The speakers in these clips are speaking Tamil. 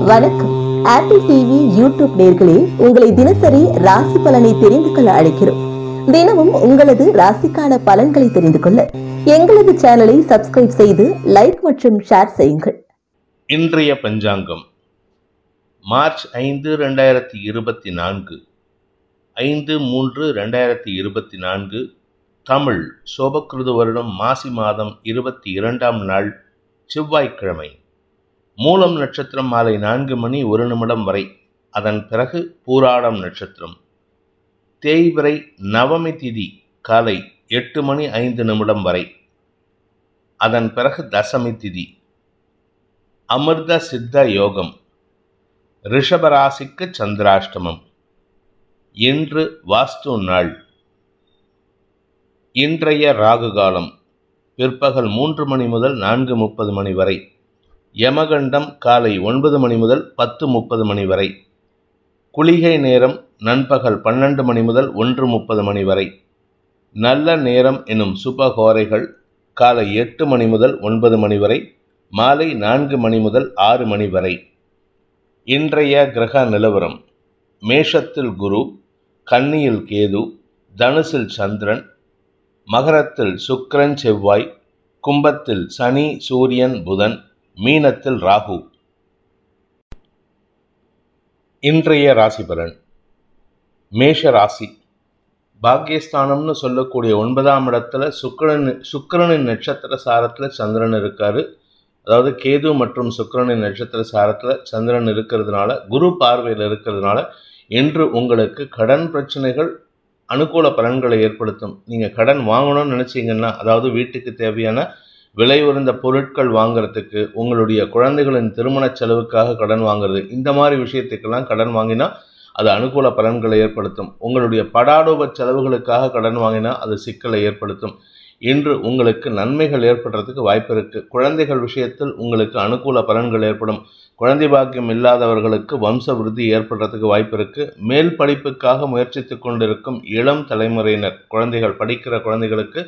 வணக்கம். ஆப்பிள் டிவி யூடியூப் நேயர்களே, உங்களை தினசரி ராசி பலனை தெரிந்து கொள்ள அழைக்கிறோம். தினமும் உங்களது ராசிக்கான பலன்களை தெரிந்து கொள்ள எங்களது சேனலை சப்ஸ்கிரைப் செய்து லைக் மற்றும் ஷேர் செய்யுங்கள். இன்றைய பஞ்சாங்கம் மார்ச் 5, 2024, 5/3/2024, தமிழ் சோபக்கிருது வருடம் மாசி மாதம் 22ஆம் நாள் செவ்வாய்க்கிழமை. மூலம் நட்சத்திரம் மாலை 4 மணி 1 நிமிடம் வரை, அதன் பிறகு பூராடம் நட்சத்திரம். தேய்பிறை நவமி திதி காலை 8 மணி 5 நிமிடம் வரை, அதன் பிறகு தசமி திதி. அமிர்த சித்த யோகம். ரிஷபராசிக்கு சந்திராஷ்டமம். இன்று வாஸ்து நாள். இன்றைய ராகு காலம் பிற்பகல் 3 மணி முதல் 4:30 மணி வரை. யமகண்டம் காலை 9 மணி முதல் 10:30 மணி வரை. குளிகை நேரம் நண்பகல் 12 மணி முதல் 1:30 மணி வரை. நல்ல நேரம் எனும் சுபகோரைகள் காலை 8 மணி முதல் 9 மணி வரை, மாலை 4 மணி முதல் 6 மணி வரை. இன்றைய கிரக நிலவரம்: மேஷத்தில் குரு, கன்னியில் கேது, தனுசில் சந்திரன், மகரத்தில் சுக்கிரன் செவ்வாய், கும்பத்தில் சனி சூரியன் புதன், மீனத்தில் ராகு. இன்றைய ராசி பலன். மேஷ ராசி. பாக்யஸ்தானம்னு சொல்லக்கூடிய 9ஆம் இடத்துல சுக்கிரனின் நட்சத்திர சாரத்தில் சந்திரன் இருக்காரு. அதாவது கேது மற்றும் சுக்கிரனின் நட்சத்திர சாரத்தில் சந்திரன் இருக்கிறதுனால, குரு பார்வையில் இருக்கிறதுனால இன்று உங்களுக்கு கடன் பிரச்சனைகள் அனுகூல பலன்களை ஏற்படுத்தும். நீங்கள் கடன் வாங்கணும்னு நினச்சிங்கன்னா, அதாவது வீட்டுக்கு தேவையான விலை உயர்ந்த பொருட்கள் வாங்கிறதுக்கு, உங்களுடைய குழந்தைகளின் திருமண செலவுக்காக கடன் வாங்குறது, இந்த மாதிரி விஷயத்துக்கெல்லாம் கடன் வாங்கினா அது அனுகூல பலன்களை ஏற்படுத்தும். உங்களுடைய படாடோப செலவுகளுக்காக கடன் வாங்கினா அது சிக்கலை ஏற்படுத்தும். இன்று உங்களுக்கு நன்மைகள் ஏற்படுறதுக்கு வாய்ப்பு இருக்குது. குழந்தைகள் விஷயத்தில் உங்களுக்கு அனுகூல பலன்கள் ஏற்படும். குழந்தை பாக்கியம் இல்லாதவர்களுக்கு வம்ச விருத்தி ஏற்படுறதுக்கு வாய்ப்பு இருக்குது. மேல் படிப்புக்காக முயற்சித்து கொண்டிருக்கும் இளம் தலைமுறையினர், குழந்தைகள் படிக்கிற குழந்தைகளுக்கு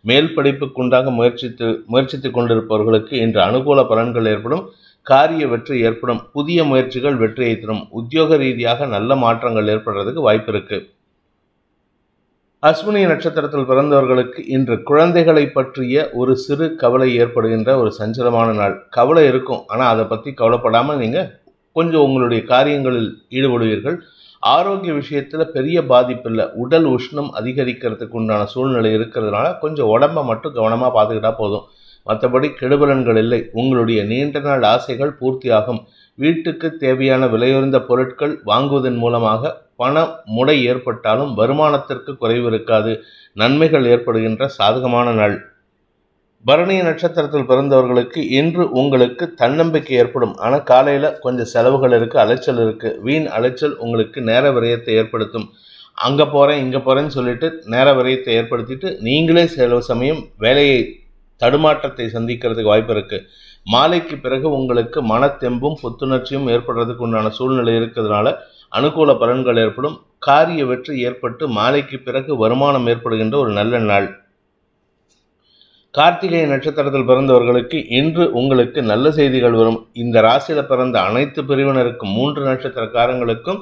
மேல் படிப்புக்குண்டாக முயற்சித்து கொண்டிருப்பவர்களுக்கு இன்று அனுகூல பலன்கள் ஏற்படும். காரிய வெற்றி ஏற்படும். புதிய முயற்சிகள் வெற்றியை தரும். உத்தியோக ரீதியாக நல்ல மாற்றங்கள் ஏற்படுறதுக்கு வாய்ப்பு இருக்கு. அஸ்வினி நட்சத்திரத்தில் பிறந்தவர்களுக்கு இன்று குழந்தைகளை பற்றிய ஒரு சிறு கவலை ஏற்படுகின்ற ஒரு சஞ்சலமான நாள். கவலை இருக்கும், ஆனால் அதை பற்றி கவலைப்படாமல் நீங்கள் கொஞ்சம் உங்களுடைய காரியங்களில் ஈடுபடுவீர்கள். ஆரோக்கிய விஷயத்தில் பெரிய பாதிப்பு இல்லை. உடல் உஷ்ணம் அதிகரிக்கிறதுக்கு உண்டான சூழ்நிலை இருக்கிறதுனால கொஞ்சம் உடம்பை மட்டும் கவனமாக பார்த்துக்கிட்டா போதும். மற்றபடி கெடுபலன்கள் இல்லை. உங்களுடைய நீண்ட நாள் ஆசைகள் பூர்த்தியாகும். வீட்டுக்கு தேவையான விலையுயர்ந்த பொருட்கள் வாங்குவதன் மூலமாக பண முடை ஏற்பட்டாலும் வருமானத்திற்கு குறைவு இருக்காது. நன்மைகள் ஏற்படுகின்ற சாதகமான நாள். பரணி நட்சத்திரத்தில் பிறந்தவர்களுக்கு இன்று உங்களுக்கு தன்னம்பிக்கை ஏற்படும். ஆனால் காலையில் கொஞ்சம் செலவுகள் இருக்குது, அலைச்சல் இருக்குது. வீண் அலைச்சல் உங்களுக்கு நேர விரயத்தை ஏற்படுத்தும். அங்கே போகிறேன் இங்கே போகிறேன்னு சொல்லிட்டு நேர விரயத்தை ஏற்படுத்திட்டு நீங்களே சில சமயம் வேலையை தடுமாற்றத்தை சந்திக்கிறதுக்கு வாய்ப்பு இருக்குது. மாலைக்கு பிறகு உங்களுக்கு மனத்தெம்பும் புத்துணர்ச்சியும் ஏற்படுறதுக்கு உண்டான சூழ்நிலை இருக்கிறதுனால அனுகூல பலன்கள் ஏற்படும். காரிய வெற்றி ஏற்பட்டு மாலைக்கு பிறகு வருமானம் ஏற்படுகின்ற ஒரு நல்ல நாள். கார்த்திகை நட்சத்திரத்தில் பிறந்தவர்களுக்கு இன்று உங்களுக்கு நல்ல செய்திகள் வரும். இந்த ராசியில் பிறந்த அனைத்து பிரிவினருக்கும் 3 நட்சத்திரக்காரங்களுக்கும்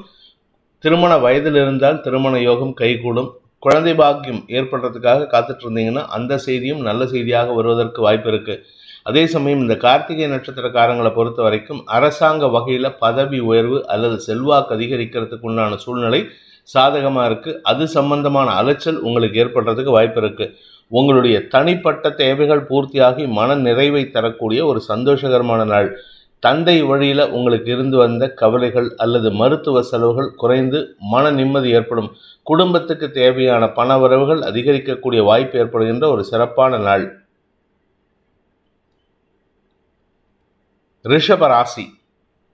திருமண வயதில் இருந்தால் திருமண யோகம் கைகூடும். குழந்தை பாக்கியம் ஏற்படுறதுக்காக காத்துட்டு இருந்தீங்கன்னா அந்த செய்தியும் நல்ல செய்தியாக வருவதற்கு வாய்ப்பு இருக்குது. அதே சமயம் இந்த கார்த்திகை நட்சத்திரக்காரங்களை பொறுத்த வரைக்கும் அரசாங்க வகையில் பதவி உயர்வு அல்லது செல்வாக்கு அதிகரிக்கிறதுக்கு உண்டான சூழ்நிலை சாதகமாக இருக்குது. அது சம்பந்தமான அலைச்சல் உங்களுக்கு ஏற்படுறதுக்கு வாய்ப்பு இருக்குது. உங்களுடைய தனிப்பட்ட தேவைகள் பூர்த்தியாகி மன நிறைவை தரக்கூடிய ஒரு சந்தோஷகரமான நாள். தந்தை வழியில் உங்களுக்கு இருந்து வந்த கவலைகள் அல்லது மருத்துவ செலவுகள் குறைந்து மன நிம்மதி ஏற்படும். குடும்பத்துக்கு தேவையான பண வரவுகள் அதிகரிக்கக்கூடிய வாய்ப்பு ஏற்படுகின்ற ஒரு சிறப்பான நாள். ரிஷபராசி.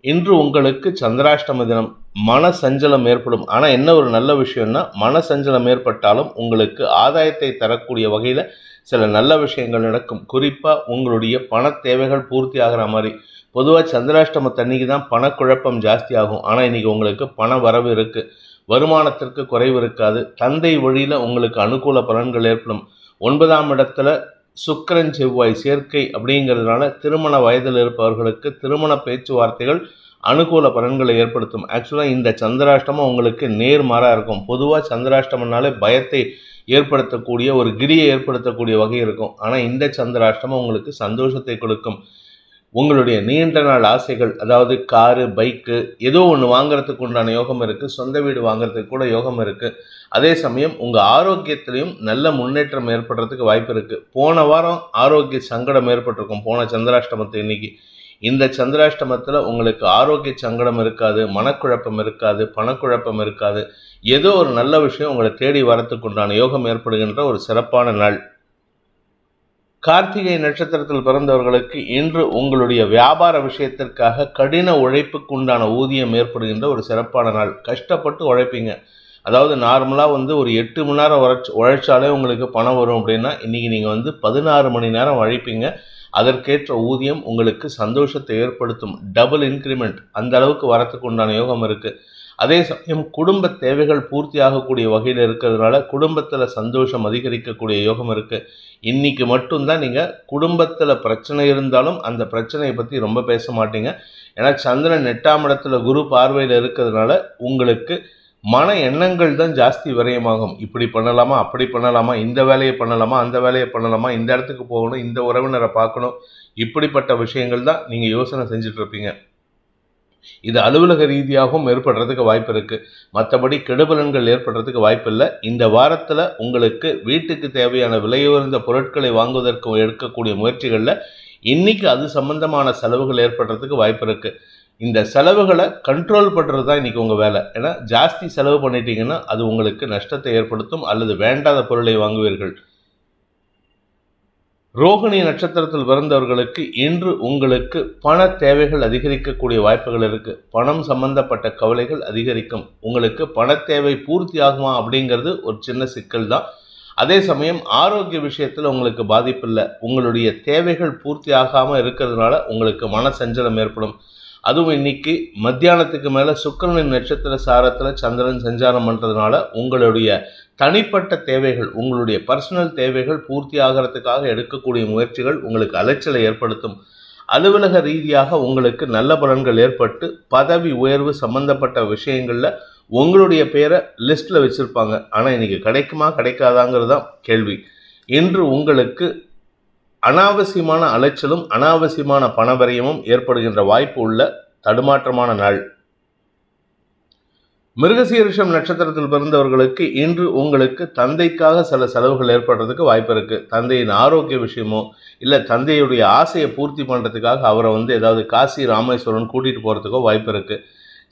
இன்று உங்களுக்கு சந்திராஷ்டம தினம். மன சஞ்சலம் ஏற்படும். ஆனால் என்ன ஒரு நல்ல விஷயம்னா, மன சஞ்சலம் ஏற்பட்டாலும் உங்களுக்கு ஆதாயத்தை தரக்கூடிய வகையில் சில நல்ல விஷயங்கள் நடக்கும். குறிப்பாக உங்களுடைய பண தேவைகள் பூர்த்தி ஆகிற மாதிரி. பொதுவாக சந்திராஷ்டமத்தன்னைக்கு தான் பணக்குழப்பம் ஜாஸ்தி ஆகும். ஆனால் இன்றைக்கி உங்களுக்கு பண வரவு இருக்குது. வருமானத்திற்கு குறைவு இருக்காது. தந்தை வழியில் உங்களுக்கு அனுகூல பலன்கள் ஏற்படும். 9ஆம் இடத்துல சுக்கிரன் செவ்வாய் சேர்க்கை அப்படிங்கிறதுனால திருமண வயதில் இருப்பவர்களுக்கு திருமண பேச்சுவார்த்தைகள் அனுகூல பலன்களை ஏற்படுத்தும். ஆக்சுவலாக இந்த சந்திராஷ்டமம் உங்களுக்கு நேர்மாறாக இருக்கும். பொதுவாக சந்திராஷ்டமனாலே பயத்தை ஏற்படுத்தக்கூடிய ஒரு கிரியை ஏற்படுத்தக்கூடிய வகை இருக்கும். ஆனால் இந்த சந்திராஷ்டமம் உங்களுக்கு சந்தோஷத்தை கொடுக்கும். உங்களுடைய நீண்ட நாள் ஆசைகள், அதாவது காரு, பைக்கு, ஏதோ ஒன்று வாங்குறதுக்கு உண்டான யோகம் இருக்குது. சொந்த வீடு வாங்குறதுக்கு கூட யோகம் இருக்குது. அதே சமயம் உங்கள் ஆரோக்கியத்திலையும் நல்ல முன்னேற்றம் ஏற்படுறதுக்கு வாய்ப்பு இருக்குது. போன வாரம் ஆரோக்கிய சங்கடம் ஏற்பட்டிருக்கும், போன சந்திராஷ்டமத்தை இன்னைக்கு. இந்த சந்திராஷ்டமத்தில் உங்களுக்கு ஆரோக்கிய சங்கடம் இருக்காது, மனக்குழப்பம் இருக்காது, பணக்குழப்பம் இருக்காது. ஏதோ ஒரு நல்ல விஷயம் உங்களை தேடி வரத்துக்கு உண்டான யோகம் ஏற்படுகின்ற ஒரு சிறப்பான நாள். கார்த்திகை நட்சத்திரத்தில் பிறந்தவர்களுக்கு இன்று உங்களுடைய வியாபார விஷயத்திற்காக கடின உழைப்புக்கு உண்டான ஊதியம் ஏற்படுகின்ற ஒரு சிறப்பான நாள். கஷ்டப்பட்டு உழைப்பீங்க. அதாவது நார்மலாக ஒரு 8 மணி நேரம் உழைச்சாலே உங்களுக்கு பணம் வரும் அப்படின்னா, இன்றைக்கி நீங்கள் 16 மணி நேரம் உழைப்பீங்க. அதற்கேற்ற ஊதியம் உங்களுக்கு சந்தோஷத்தை ஏற்படுத்தும். டபுள் இன்க்ரிமெண்ட் அந்த அளவுக்கு வரத்துக்கு உண்டான யோகம் இருக்குது. அதே சமயம் குடும்ப தேவைகள் பூர்த்தி ஆகக்கூடிய வகையில் இருக்கிறதுனால குடும்பத்தில் சந்தோஷம் அதிகரிக்கக்கூடிய யோகம் இருக்குது. இன்றைக்கி மட்டும்தான் நீங்கள் குடும்பத்தில் பிரச்சனை இருந்தாலும் அந்த பிரச்சனையை பற்றி ரொம்ப பேச மாட்டீங்க. ஏன்னா சந்திரன் 8ஆம் இடத்துல குரு பார்வையில் இருக்கிறதுனால உங்களுக்கு மன எண்ணங்கள் தான் ஜாஸ்தி விரயமாகும். இப்படி பண்ணலாமா, அப்படி பண்ணலாமா, இந்த வேலையை பண்ணலாமா, அந்த வேலையை பண்ணலாமா, இந்த இடத்துக்கு போகணும், இந்த உறவினரை பார்க்கணும், இப்படிப்பட்ட விஷயங்கள் தான் நீங்கள் யோசனை செஞ்சுட்டு இருப்பீங்க. இது அலுவலக ரீதியாகவும் ஏற்படுறதுக்கு வாய்ப்பு இருக்குது. மற்றபடி கெடுபலன்கள் ஏற்படுறதுக்கு வாய்ப்பு இல்லை. இந்த வாரத்தில் உங்களுக்கு வீட்டுக்கு தேவையான விலையுயர்ந்த பொருட்களை வாங்குவதற்கு எடுக்கக்கூடிய முயற்சிகளில் இன்னைக்கு அது சம்பந்தமான செலவுகள் ஏற்படுறதுக்கு வாய்ப்பு இருக்குது. இந்த செலவுகளை கண்ட்ரோல் பண்ணுறது தான் இன்றைக்கி உங்கள் வேலை. ஏன்னா ஜாஸ்தி செலவு பண்ணிட்டீங்கன்னா அது உங்களுக்கு நஷ்டத்தை ஏற்படுத்தும் அல்லது வேண்டாத பொருளை வாங்குவீர்கள். ரோகிணி நட்சத்திரத்தில் பிறந்தவர்களுக்கு இன்று உங்களுக்கு பண தேவைகள் அதிகரிக்கக்கூடிய வாய்ப்புகள் இருக்குது. பணம் சம்பந்தப்பட்ட கவலைகள் அதிகரிக்கும். உங்களுக்கு பண தேவை பூர்த்தி ஆகுமா அப்படிங்கிறது ஒரு சின்ன சிக்கல் தான். அதே சமயம் ஆரோக்கிய விஷயத்தில் உங்களுக்கு பாதிப்பு இல்லை. உங்களுடைய தேவைகள் பூர்த்தி ஆகாமல் இருக்கிறதுனால உங்களுக்கு மன சஞ்சலம் ஏற்படும். அதுவும் இன்னைக்கு மத்தியானத்துக்கு மேலே சுக்கிரனின் நட்சத்திர சாரத்தில் சந்திரன் சஞ்சாரம் பண்ணுறதுனால உங்களுடைய தனிப்பட்ட தேவைகள், உங்களுடைய பர்சனல் தேவைகள் பூர்த்தி ஆகிறதுக்காக எடுக்கக்கூடிய முயற்சிகள் உங்களுக்கு அலைச்சலை ஏற்படுத்தும். அலுவலக ரீதியாக உங்களுக்கு நல்ல பலன்கள் ஏற்பட்டு பதவி உயர்வு சம்பந்தப்பட்ட விஷயங்களில் உங்களுடைய பேரை லிஸ்ட்டில் வச்சுருப்பாங்க. ஆனால் இன்றைக்கி கிடைக்குமா கிடைக்காதாங்கிறது தான் கேள்வி. இன்று உங்களுக்கு அனாவசியமான அலைச்சலும் அனாவசியமான பணவரையமும் ஏற்படுகின்ற வாய்ப்பு உள்ள தடுமாற்றமான நாள். மிருகசீரிஷம் நட்சத்திரத்தில் பிறந்தவர்களுக்கு இன்று உங்களுக்கு தந்தைக்காக சில செலவுகள் ஏற்படுறதுக்கு வாய்ப்பு இருக்குது. தந்தையின் ஆரோக்கிய விஷயமோ இல்லை தந்தையுடைய ஆசையை பூர்த்தி பண்ணுறதுக்காக அவரை ஏதாவது காசி ராமேஸ்வரன் கூட்டிகிட்டு போகிறதுக்கோ வாய்ப்பு இருக்குது.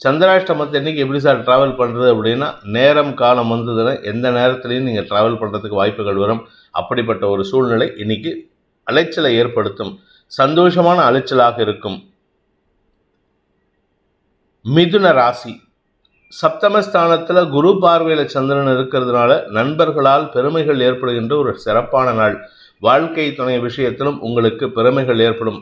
சந்திராஷ்டமத்தை இன்றைக்கி எப்படி சார் ட்ராவல் பண்ணுறது அப்படின்னா, நேரம் காலம் வந்ததுன்னா எந்த நேரத்துலையும் நீங்கள் ட்ராவல் பண்ணுறதுக்கு வாய்ப்புகள் வரும். அப்படிப்பட்ட ஒரு சூழ்நிலை இன்றைக்கி அலைச்சலை ஏற்படுத்தும். சந்தோஷமான அலைச்சலாக இருக்கும். மிதுன ராசி சப்தமஸ்தானத்தில் குரு பார்வையில் சந்திரன் இருக்கிறதுனால நண்பர்களால் பெருமைகள் ஏற்படுகின்ற ஒரு சிறப்பான நாள். வாழ்க்கை துணை விஷயத்திலும் உங்களுக்கு பெருமைகள் ஏற்படும்.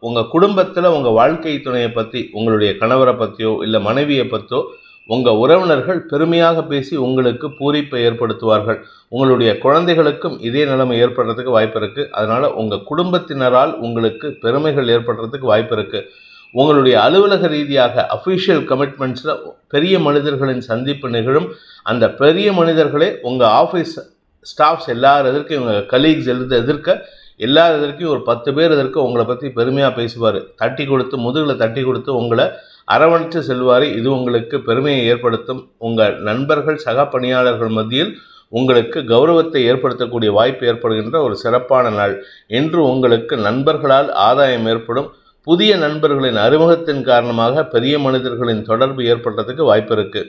உங்கள் குடும்பத்தில் உங்கள் வாழ்க்கை துணையை பற்றி, உங்களுடைய கணவரை பற்றியோ இல்லை மனைவியை பற்றியோ உங்கள் உறவினர்கள் பெருமையாக பேசி உங்களுக்கு பூரிப்பை ஏற்படுத்துவார்கள். உங்களுடைய குழந்தைகளுக்கும் இதே நிலைமை ஏற்படுறதுக்கு வாய்ப்பு இருக்குது. அதனால் உங்கள் குடும்பத்தினரால் உங்களுக்கு பெருமைகள் ஏற்படுறதுக்கு வாய்ப்பு இருக்குது. உங்களுடைய அலுவலக ரீதியாக அஃபிஷியல் கமிட்மெண்ட்ஸில் பெரிய மனிதர்களின் சந்திப்பு நிகழும். அந்த பெரிய மனிதர்களே உங்கள் ஆஃபீஸ் ஸ்டாஃப்ஸ் எல்லார் எதிர்க்கும், உங்கள் கலீக்ஸ் எதிர்க்க எல்லார் எதிர்க்கும் ஒரு 10 பேர் எதிர்க்க உங்களை பற்றி பெருமையாக பேசுவார். தட்டி கொடுத்து, முதுகில் தட்டி கொடுத்து உங்களை அரவணைச்சு செல்வார். இது உங்களுக்கு பெருமையை ஏற்படுத்தும். உங்கள் நண்பர்கள், சக பணியாளர்கள் மத்தியில் உங்களுக்கு கௌரவத்தை ஏற்படுத்தக்கூடிய வாய்ப்பு ஏற்படுகின்ற ஒரு சிறப்பான நாள். இன்று உங்களுக்கு நண்பர்களால் ஆதாயம் ஏற்படும். புதிய நண்பர்களின் அறிமுகத்தின் காரணமாக பெரிய மனிதர்களின் தொடர்பு ஏற்படுறதுக்கு வாய்ப்பு இருக்குது.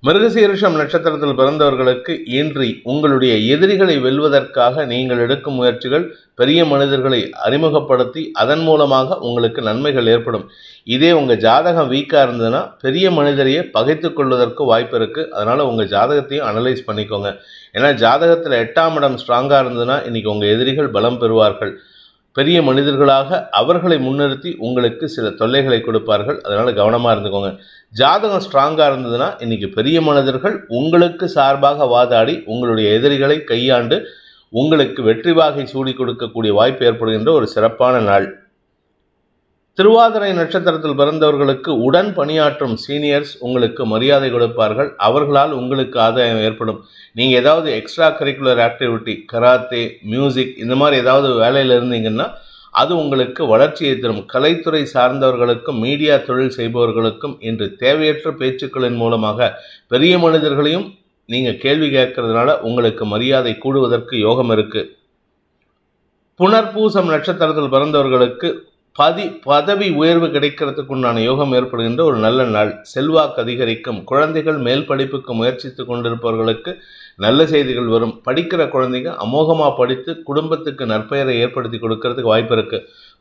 மிருகசீரிஷம் நட்சத்திரத்தில் பிறந்தவர்களுக்கு இன்று உங்களுடைய எதிரிகளை வெல்வதற்காக நீங்கள் எடுக்கும் முயற்சிகள் பெரிய மனிதர்களை அறிமுகப்படுத்தி அதன் மூலமாக உங்களுக்கு நன்மைகள் ஏற்படும். இதே உங்கள் ஜாதகம் வீக்காக இருந்ததுன்னா பெரிய மனிதரையே பகைத்து கொள்வதற்கு வாய்ப்பு இருக்குது. அதனால் உங்கள் ஜாதகத்தையும் அனலைஸ் பண்ணிக்கோங்க. ஏன்னா ஜாதகத்தில் 8ஆம் இடம் ஸ்ட்ராங்காக இருந்ததுன்னா இன்றைக்கி உங்கள் எதிரிகள் பலம் பெறுவார்கள். பெரிய மனிதர்களாக அவர்களை முன்னிறுத்தி உங்களுக்கு சில தொல்லைகளை கொடுப்பார்கள். அதனால் கவனமாக இருந்துக்கோங்க. ஜாதகம் ஸ்ட்ராங்காக இருந்ததுன்னா இன்றைக்கி பெரிய மனிதர்கள் உங்களுக்கு சார்பாக வாதாடி உங்களுடைய எதிரிகளை கையாண்டு உங்களுக்கு வெற்றி வாகை சூடி கொடுக்கக்கூடிய வாய்ப்பு ஏற்படுகின்ற ஒரு சிறப்பான நாள். திருவாதிரை நட்சத்திரத்தில் பிறந்தவர்களுக்கு உடன் பணியாற்றும் சீனியர்ஸ் உங்களுக்கு மரியாதை கொடுப்பார்கள். அவர்களால் உங்களுக்கு ஆதாயம் ஏற்படும். நீங்கள் ஏதாவது extra curricular activity, karate, music இந்த மாதிரி ஏதாவது வேலையில் இருந்தீங்கன்னா அது உங்களுக்கு வளர்ச்சியை தரும். கலைத்துறை சார்ந்தவர்களுக்கும் மீடியா தொழில் செய்பவர்களுக்கும் இன்று தேவையற்ற பேச்சுக்களின் மூலமாக பெரிய மனிதர்களையும் நீங்கள் கேள்வி கேட்கறதுனால உங்களுக்கு மரியாதை கூடுவதற்கு யோகம் இருக்கு. புனர்பூசம் நட்சத்திரத்தில் பிறந்தவர்களுக்கு பதவி உயர்வு கிடைக்கிறதுக்கு உண்டான யோகம் ஏற்படுகின்ற ஒரு நல்ல நாள். செல்வாக்கு அதிகரிக்கும். குழந்தைகள் மேல் படிப்புக்கு முயற்சித்து கொண்டிருப்பவர்களுக்கு நல்ல செய்திகள் வரும். படிக்கிற குழந்தைங்க அமோகமாக படித்து குடும்பத்துக்கு நற்பெயரை ஏற்படுத்தி கொடுக்கறதுக்கு வாய்ப்பு இருக்கு.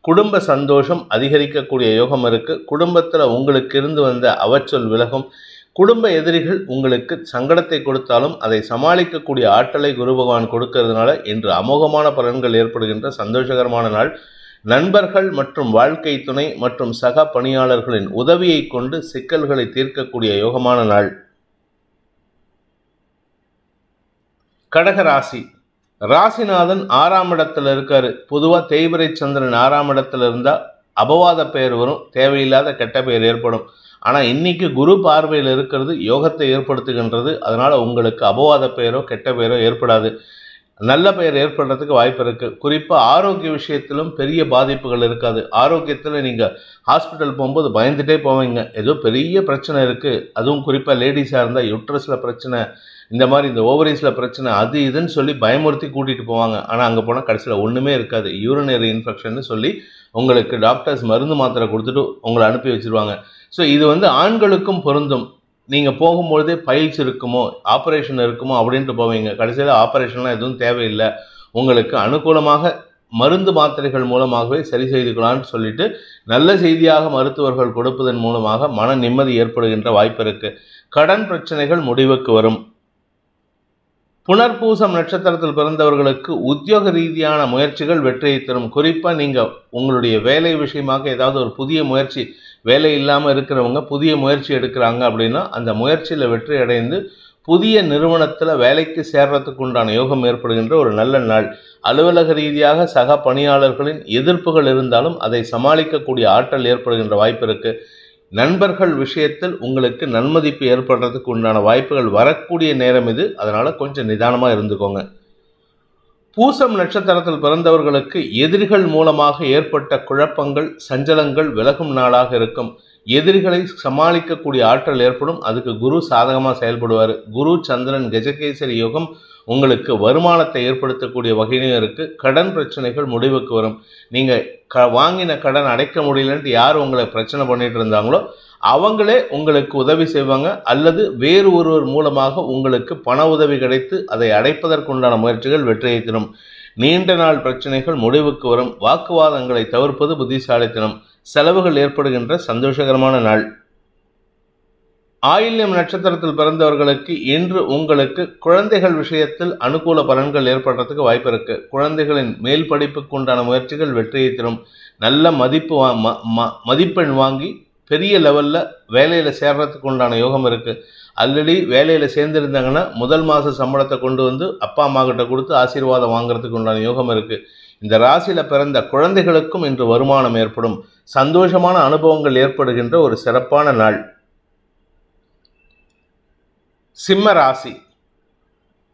குடும்ப சந்தோஷம் அதிகரிக்கக்கூடிய யோகம் இருக்கு. குடும்பத்தில் உங்களுக்கு இருந்து வந்த அவச்சொல் விலகும். குடும்ப எதிரிகள் உங்களுக்கு சங்கடத்தை கொடுத்தாலும் அதை சமாளிக்கக்கூடிய ஆற்றலை குரு பகவான் கொடுக்கறதுனால இன்று அமோகமான பலன்கள் ஏற்படுகின்ற சந்தோஷகரமான நாள். நண்பர்கள் மற்றும் வாழ்க்கை துணை மற்றும் சக பணியாளர்களின் உதவியை கொண்டு சிக்கல்களை தீர்க்கக்கூடிய யோகமான நாள். கடக ராசி. ராசிநாதன் 6ஆம் இடத்துல இருக்காரு. பொதுவாக தேய்பிரை சந்திரன் 6ஆம் இடத்துல இருந்தால் அபவாத பெயர் வரும், தேவையில்லாத கெட்ட பெயர் ஏற்படும். ஆனால் இன்னைக்கு குரு பார்வையில் இருக்கிறது யோகத்தை ஏற்படுத்துகின்றது. அதனால் உங்களுக்கு அபவாத பெயரோ கெட்ட பெயரோ ஏற்படாது. நல்ல பெயர் ஏற்படுறதுக்கு வாய்ப்பு இருக்குது. குறிப்பாக ஆரோக்கிய விஷயத்திலும் பெரிய பாதிப்புகள் இருக்காது. ஆரோக்கியத்தில் நீங்கள் ஹாஸ்பிட்டல் போகும்போது பயந்துகிட்டே போவீங்க, ஏதோ பெரிய பிரச்சனை இருக்குது. அதுவும் குறிப்பாக லேடிஸாக இருந்தால் யூட்ரஸில் பிரச்சனை, இந்த மாதிரி இந்த ஓவரீஸில் பிரச்சனை, அது இதுன்னு சொல்லி பயமுறுத்தி கூட்டிகிட்டு போவாங்க. ஆனால் அங்கே போனால் கடைசியில் ஒன்றுமே இருக்காது. யூரினரி இன்ஃபெக்ஷன் சொல்லி உங்களுக்கு டாக்டர்ஸ் மருந்து மாத்திரை கொடுத்துட்டு உங்களை அனுப்பி வச்சுருவாங்க. ஸோ இது ஆண்களுக்கும் பொருந்தும். நீங்கள் போகும்பொழுதே பைல்ஸ் இருக்குமோ, ஆப்ரேஷன் இருக்குமோ அப்படின்ட்டு போவீங்க. கடைசியில் ஆப்ரேஷன்லாம் எதுவும் தேவையில்லை, உங்களுக்கு அனுகூலமாக மருந்து மாத்திரைகள் மூலமாகவே சரி செய்துக்கலான்னு சொல்லிட்டு நல்ல செய்தியாக மருத்துவர்கள் கொடுப்பதன் மூலமாக மன நிம்மதி ஏற்படுகின்ற வாய்ப்பு இருக்குது. கடன் பிரச்சனைகள் முடிவுக்கு வரும். புனர்பூசம் நட்சத்திரத்தில் பிறந்தவர்களுக்கு உத்தியோக ரீதியான முயற்சிகள் வெற்றியை தரும். குறிப்பாக நீங்கள் உங்களுடைய வேலை விஷயமாக ஏதாவது ஒரு புதிய முயற்சி, வேலை இல்லாமல் இருக்கிறவங்க புதிய முயற்சி எடுக்கிறாங்க அப்படின்னா அந்த முயற்சியில் வெற்றி அடைந்து புதிய நிறுவனத்தில் வேலைக்கு சேர்றதுக்கு உண்டான யோகம் ஏற்படுகின்ற ஒரு நல்ல நாள். அலுவலக ரீதியாக சக பணியாளர்களின் எதிர்ப்புகள் இருந்தாலும் அதை சமாளிக்கக்கூடிய ஆற்றல் ஏற்படுகின்ற வாய்ப்பு இருக்குது. நண்பர்கள் விஷயத்தில் உங்களுக்கு நன்மதிப்பு ஏற்படுறதுக்கு உண்டான வாய்ப்புகள் வரக்கூடிய நேரம் இது. அதனால் கொஞ்சம் நிதானமாக இருந்துக்கோங்க. பூசம் நட்சத்திரத்தில் பிறந்தவர்களுக்கு எதிரிகள் மூலமாக ஏற்பட்ட குழப்பங்கள், சஞ்சலங்கள் விலகும் நாளாக இருக்கும். எதிரிகளை சமாளிக்கக்கூடிய ஆற்றல் ஏற்படும். அதுக்கு குரு சாதகமாக செயல்படுவார். குரு சந்திரன் கஜகேசரி யோகம் உங்களுக்கு வருமானத்தை ஏற்படுத்தக்கூடிய வகையிலும் இருக்குது. கடன் பிரச்சனைகள் முடிவுக்கு வரும். நீங்கள் வாங்கின கடன் அடைக்க முடியலன்ட்டு யார் உங்களை பிரச்சனை பண்ணிட்டு இருந்தாங்களோ அவங்களே உங்களுக்கு உதவி செய்வாங்க, அல்லது வேறு ஒருவர் மூலமாக உங்களுக்கு பண உதவி கிடைத்து அதை அடைப்பதற்குண்டான முயற்சிகள் வெற்றியை தரும். நீண்ட நாள் பிரச்சனைகள் முடிவுக்கு வரும். வாக்குவாதங்களை தவிர்ப்பது புத்திசாலித்தனம். செலவுகள் ஏற்படுகின்ற சந்தோஷகரமான நாள். ஆயில்யம் நட்சத்திரத்தில் பிறந்தவர்களுக்கு இன்று உங்களுக்கு குழந்தைகள் விஷயத்தில் அனுகூல பலன்கள் ஏற்படுறதுக்கு வாய்ப்பு இருக்கு. குழந்தைகளின் மேல் படிப்புக்கு உண்டான முயற்சிகள் வெற்றியை தரும். நல்ல மதிப்பெண் வாங்கி பெரிய லெவலில் வேலையில் சேர்றதுக்கு உண்டான யோகம் இருக்குது. ஆல்ரெடி வேலையில் சேர்ந்துருந்தாங்கன்னா முதல் மாத சம்பளத்தை கொண்டு வந்து அப்பா அம்மா கிட்ட கொடுத்து ஆசீர்வாதம் வாங்குறதுக்கு உண்டான யோகம் இருக்குது. இந்த ராசியில் பிறந்த குழந்தைகளுக்கும் இன்று வருமானம் ஏற்படும். சந்தோஷமான அனுபவங்கள் ஏற்படுகின்ற ஒரு சிறப்பான நாள். சிம்ம ராசி.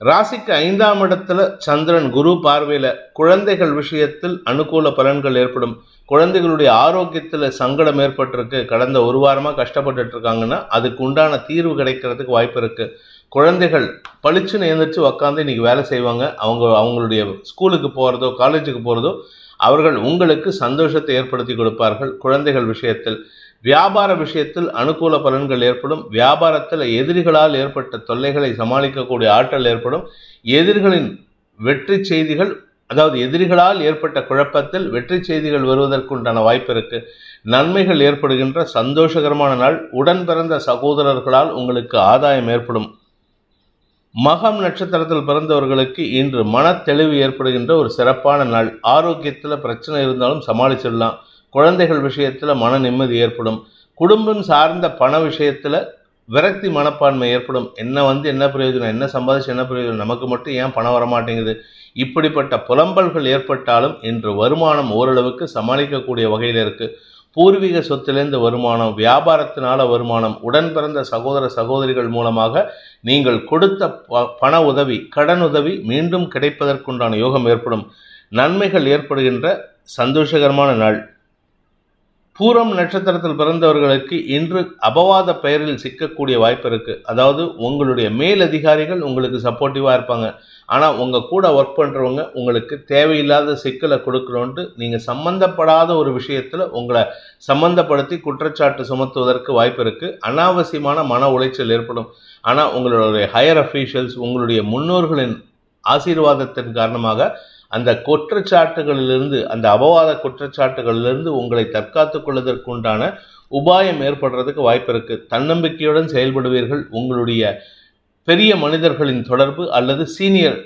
ராசிக்கு 5ஆம் இடத்துல சந்திரன் குரு பார்வையில் குழந்தைகள் விஷயத்தில் அனுகூல பலன்கள் ஏற்படும். குழந்தைகளுடைய ஆரோக்கியத்தில் சங்கடம் ஏற்பட்டிருக்கு, கடந்த ஒரு வாரமாக கஷ்டப்பட்டுட்டு இருக்காங்கன்னா அதுக்கு உண்டான தீர்வு கிடைக்கிறதுக்கு வாய்ப்பு இருக்குது. குழந்தைகள் பளிச்சுன்னு எழுந்திரிச்சு உக்காந்து இன்றைக்கி வேலை செய்வாங்க. அவங்களுடைய ஸ்கூலுக்கு போகிறதோ காலேஜுக்கு போகிறதோ அவர்கள் உங்களுக்கு சந்தோஷத்தை ஏற்படுத்தி கொடுப்பார்கள். குழந்தைகள் விஷயத்தில் வியாபார விஷயத்தில் அனுகூல பலன்கள் ஏற்படும். வியாபாரத்தில் எதிரிகளால் ஏற்பட்ட தொல்லைகளை சமாளிக்கக்கூடிய ஆற்றல் ஏற்படும். எதிரிகளின் வெற்றி செய்திகள், அதாவது எதிரிகளால் ஏற்பட்ட குழப்பத்தில் வெற்றி செய்திகள் வருவதற்குண்டான வாய்ப்பு இருக்கு. நன்மைகள் ஏற்படுகின்ற சந்தோஷகரமான நாள். உடன் பிறந்த சகோதரர்களால் உங்களுக்கு ஆதாயம் ஏற்படும். மகம் நட்சத்திரத்தில் பிறந்தவர்களுக்கு இன்று மன தெளிவு ஏற்படுகின்ற ஒரு சிறப்பான நாள். ஆரோக்கியத்தில் பிரச்சனை இருந்தாலும் சமாளிச்சிடலாம். குழந்தைகள் விஷயத்தில் மன நிம்மதி ஏற்படும். குடும்பம் சார்ந்த பண விஷயத்தில் விரக்தி மனப்பான்மை ஏற்படும். என்ன பிரயோஜனம், என்ன சம்பாதிச்சு என்ன பிரயோஜனம், நமக்கு மட்டும் ஏன் பணம் வரமாட்டேங்குது, இப்படிப்பட்ட புலம்பல்கள் ஏற்பட்டாலும் இன்று வருமானம் ஓரளவுக்கு சமாளிக்கக்கூடிய வகையில் இருக்குது. பூர்வீக சொத்திலிருந்து வருமானம், வியாபாரத்தினால வருமானம், உடன் பிறந்த சகோதர சகோதரிகள் மூலமாக நீங்கள் கொடுத்த பண உதவி, கடன் உதவி மீண்டும் கிடைப்பதற்குண்டான யோகம் ஏற்படும். நன்மைகள் ஏற்படுகின்ற சந்தோஷகரமான நாள். பூரம் நட்சத்திரத்தில் பிறந்தவர்களுக்கு இன்று அபவாத பெயரில் சிக்கக்கூடிய வாய்ப்பு இருக்குது. அதாவது உங்களுடைய மேலதிகாரிகள் உங்களுக்கு சப்போர்ட்டிவாக இருப்பாங்க, ஆனால் உங்கள் கூட ஒர்க் பண்ணுறவங்க உங்களுக்கு தேவையில்லாத சிக்கலை கொடுக்கணுன்ட்டு நீங்கள் சம்மந்தப்படாத ஒரு விஷயத்தில் உங்களை சம்மந்தப்படுத்தி குற்றச்சாட்டு சுமத்துவதற்கு வாய்ப்பு இருக்குது. அனாவசியமான மன உளைச்சல் ஏற்படும். ஆனால் உங்களுடைய ஹையர் அஃபீஷியல்ஸ், உங்களுடைய முன்னோர்களின் ஆசீர்வாதத்தின் காரணமாக அந்த குற்றச்சாட்டுகளிலிருந்து, அந்த அபவாத குற்றச்சாட்டுகளிலிருந்து உங்களை தற்காத்து கொள்வதற்குண்டான உபாயம் ஏற்படுறதுக்கு வாய்ப்பு இருக்குது. தன்னம்பிக்கையுடன் செயல்படுவீர்கள். உங்களுடைய பெரிய மனிதர்களின் தொடர்பு அல்லது சீனியர்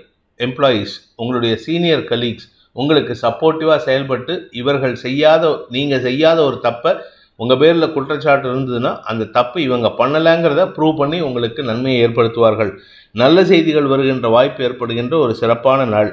எம்ப்ளாயீஸ், உங்களுடைய சீனியர் கலீக்ஸ் உங்களுக்கு சப்போர்ட்டிவாக செயல்பட்டு நீங்கள் செய்யாத ஒரு தப்பை உங்கள் பேரில் குற்றச்சாட்டு இருந்ததுன்னா அந்த தப்பு இவங்க பண்ணலைங்கிறத ப்ரூவ் பண்ணி உங்களுக்கு நன்மையை ஏற்படுத்துவார்கள். நல்ல செய்திகள் வருகின்ற வாய்ப்பு ஏற்படுகின்ற ஒரு சிறப்பான நாள்.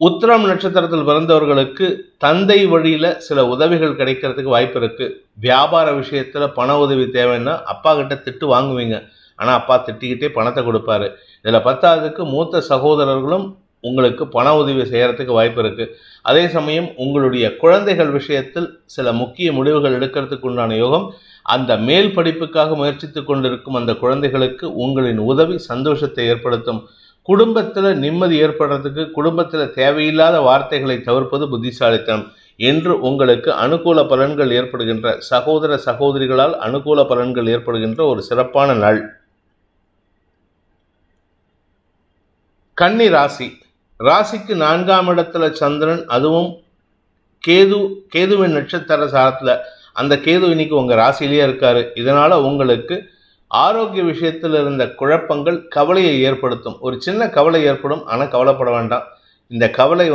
உத்திரம் நட்சத்திரத்தில் பிறந்தவர்களுக்கு தந்தை வழியில் சில உதவிகள் கிடைக்கிறதுக்கு வாய்ப்பு இருக்குது. வியாபார விஷயத்தில் பண உதவி தேவைன்னா அப்பா கிட்ட திட்டு வாங்குவீங்க, ஆனால் அப்பா திட்டிக்கிட்டே பணத்தை கொடுப்பாரு. இதில் பத்தாவதுக்கு மூத்த சகோதரர்களும் உங்களுக்கு பண உதவி செய்கிறதுக்கு வாய்ப்பு இருக்குது. அதே சமயம் உங்களுடைய குழந்தைகள் விஷயத்தில் சில முக்கிய முடிவுகள் எடுக்கிறதுக்கு உண்டான யோகம். அந்த மேல் படிப்புக்காக முயற்சித்து கொண்டிருக்கும் அந்த குழந்தைகளுக்கு உங்களின் உதவி சந்தோஷத்தை ஏற்படுத்தும். குடும்பத்தில் நிம்மதி ஏற்படுறதுக்கு குடும்பத்தில் தேவையில்லாத வார்த்தைகளை தவிர்ப்பது புத்திசாலித்தனம். என்று உங்களுக்கு அனுகூல பலன்கள் ஏற்படுகின்ற, சகோதர சகோதரிகளால் அனுகூல பலன்கள் ஏற்படுகின்ற ஒரு சிறப்பான நாள். கன்னி ராசி. ராசிக்கு 4ஆம் இடத்துல சந்திரன், அதுவும் கேதுவின் நட்சத்திர சாரத்தில். அந்த கேது இன்னைக்கு உங்கள் ராசியிலேயே இருக்காரு. இதனால் உங்களுக்கு ஆரோக்கிய விஷயத்தில் இருந்த குழப்பங்கள் கவலையை ஏற்படுத்தும். ஒரு சின்ன கவலை ஏற்படும், ஆனால் கவலைப்பட வேண்டாம். இந்த கவலை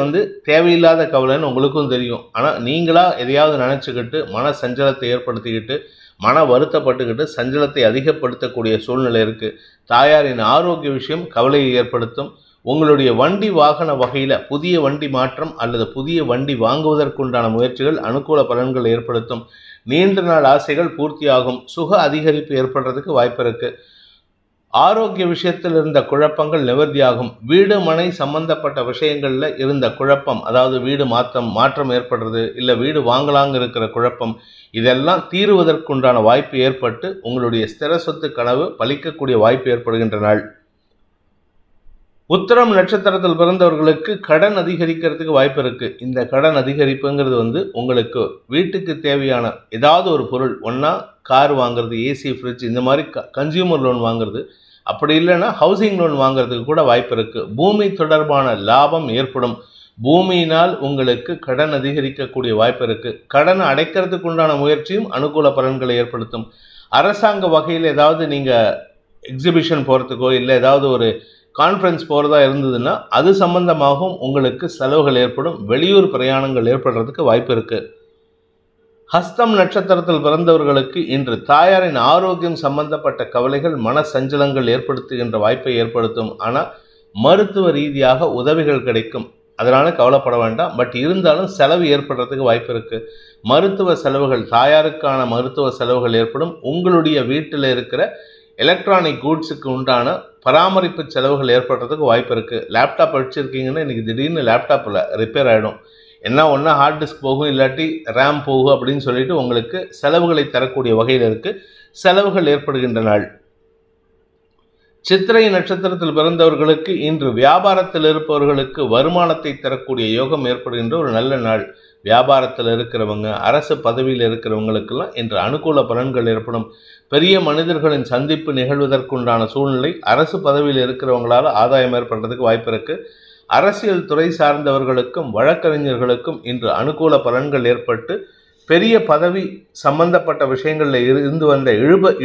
தேவையில்லாத கவலைன்னு உங்களுக்கும் தெரியும். ஆனால் நீங்களாக எதையாவது நினச்சிக்கிட்டு மன சஞ்சலத்தை ஏற்படுத்திக்கிட்டு மன வருத்தப்பட்டுக்கிட்டு சஞ்சலத்தை அதிகப்படுத்தக்கூடிய சூழ்நிலை இருக்குது. தாயாரின் ஆரோக்கிய விஷயம் கவலையை ஏற்படுத்தும். உங்களுடைய வண்டி வாகன வகையில் புதிய வண்டி மாற்றம் அல்லது புதிய வண்டி வாங்குவதற்குண்டான முயற்சிகள் அனுகூல பலன்கள் ஏற்படுத்தும். நீண்ட நாள் ஆசைகள் பூர்த்தியாகும். சுக அதிகரிப்பு ஏற்படுறதுக்கு வாய்ப்பு இருக்குது. ஆரோக்கிய விஷயத்தில் இருந்த குழப்பங்கள் நிவர்த்தியாகும். வீடு மனை சம்பந்தப்பட்ட விஷயங்களில் இருந்த குழப்பம், அதாவது வீடு மாற்றம் ஏற்படுறது, இல்லை வீடு வாங்கலாங்க இருக்கிற குழப்பம், இதெல்லாம் தீருவதற்குண்டான வாய்ப்பு ஏற்பட்டு உங்களுடைய ஸ்திர சொத்து கனவு பலிக்கக்கூடிய வாய்ப்பு ஏற்படுகின்ற நாள். உத்திரம் நட்சத்திரத்தில் பிறந்தவர்களுக்கு கடன் அதிகரிக்கிறதுக்கு வாய்ப்பு இருக்குது. இந்த கடன் அதிகரிப்புங்கிறது உங்களுக்கு வீட்டுக்கு தேவையான ஏதாவது ஒரு பொருள், ஒன்றா கார் வாங்குறது, ஏசி, ஃப்ரிட்ஜ், இந்த மாதிரி கன்சியூமர் லோன் வாங்குறது, அப்படி இல்லைன்னா ஹவுசிங் லோன் வாங்குறதுக்கு கூட வாய்ப்பு இருக்குது. பூமி தொடர்பான லாபம் ஏற்படும். பூமியினால் உங்களுக்கு கடன் அதிகரிக்கக்கூடிய வாய்ப்பு இருக்குது. கடன் அடைக்கிறதுக்கு உண்டான முயற்சியும் அனுகூல பலன்களை ஏற்படுத்தும். அரசாங்க வகையில் ஏதாவது நீங்கள் எக்ஸிபிஷன் போகிறதுக்கோ இல்லை ஏதாவது ஒரு கான்ஃபரன்ஸ் போகிறதா இருந்ததுன்னா அது சம்பந்தமாகவும் உங்களுக்கு செலவுகள் ஏற்படும். வெளியூர் பிரயாணங்கள் ஏற்படுறதுக்கு வாய்ப்பு இருக்குது. ஹஸ்தம் நட்சத்திரத்தில் பிறந்தவர்களுக்கு இன்று தாயாரின் ஆரோக்கியம் சம்பந்தப்பட்ட கவலைகள் மன சஞ்சலங்கள் ஏற்படுத்துகின்ற வாய்ப்பை ஏற்படுத்தும். ஆனால் மருத்துவ ரீதியாக உதவிகள் கிடைக்கும், அதனால் கவலைப்பட வேண்டாம். பட் இருந்தாலும் செலவு ஏற்படுறதுக்கு வாய்ப்பு இருக்குது. மருத்துவ செலவுகள், தாயாருக்கான மருத்துவ செலவுகள் ஏற்படும். உங்களுடைய வீட்டில் இருக்கிற எலக்ட்ரானிக் கூட்ஸுக்கு உண்டான பராமரிப்பு செலவுகள் ஏற்படுறதுக்கு வாய்ப்பு இருக்குது. லேப்டாப் வச்சுருக்கீங்கன்னா இன்றைக்கி திடீர்னு லேப்டாப்பில் ரிப்பேர் ஆகிடும். ஒன்றா ஹார்ட் டிஸ்க் போகும், இல்லாட்டி ரேம் போகும் அப்படின்னு சொல்லிட்டு உங்களுக்கு செலவுகளை தரக்கூடிய வகையில் இருக்குது. செலவுகள் ஏற்படுகின்ற நாள். சித்திரை நட்சத்திரத்தில் பிறந்தவர்களுக்கு இன்று வியாபாரத்தில் இருப்பவர்களுக்கு வருமானத்தை தரக்கூடிய யோகம் ஏற்படுகின்ற ஒரு நல்ல நாள். வியாபாரத்தில் இருக்கிறவங்க, அரசு பதவியில் இருக்கிறவங்களுக்கெல்லாம் இன்று அனுகூல பலன்கள் ஏற்படும். பெரிய மனிதர்களின் சந்திப்பு நிகழ்வதற்குண்டான சூழ்நிலை, அரசு பதவியில் இருக்கிறவங்களால் ஆதாயம் ஏற்படுறதுக்கு வாய்ப்பு இருக்குது. அரசியல் துறை சார்ந்தவர்களுக்கும் வழக்கறிஞர்களுக்கும் இன்று அனுகூல பலன்கள் ஏற்பட்டு பெரிய பதவி சம்பந்தப்பட்ட விஷயங்களில் இருந்து வந்த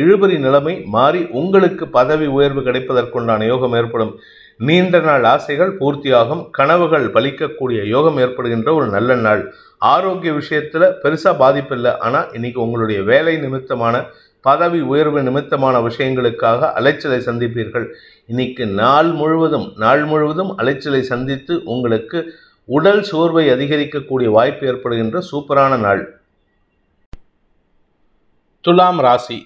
இழுபறி நிலைமை மாறி உங்களுக்கு பதவி உயர்வு கிடைப்பதற்குண்டான யோகம் ஏற்படும். நீண்ட நாள் ஆசைகள் பூர்த்தியாகும். கனவுகள் பலிக்கக்கூடிய யோகம் ஏற்படுகின்ற ஒரு நல்ல நாள். ஆரோக்கிய விஷயத்தில் பெருசாக பாதிப்பு இல்லை. ஆனால் இன்னைக்கு உங்களுடைய வேலை நிமித்தமான, பதவி உயர்வு நிமித்தமான விஷயங்களுக்காக அலைச்சலை சந்திப்பீர்கள். இன்னைக்கு நாள் முழுவதும் அலைச்சலை சந்தித்து உங்களுக்கு உடல் சோர்வை அதிகரிக்கக்கூடிய வாய்ப்பு ஏற்படுகின்ற சூப்பரான நாள். துலாம் ராசி,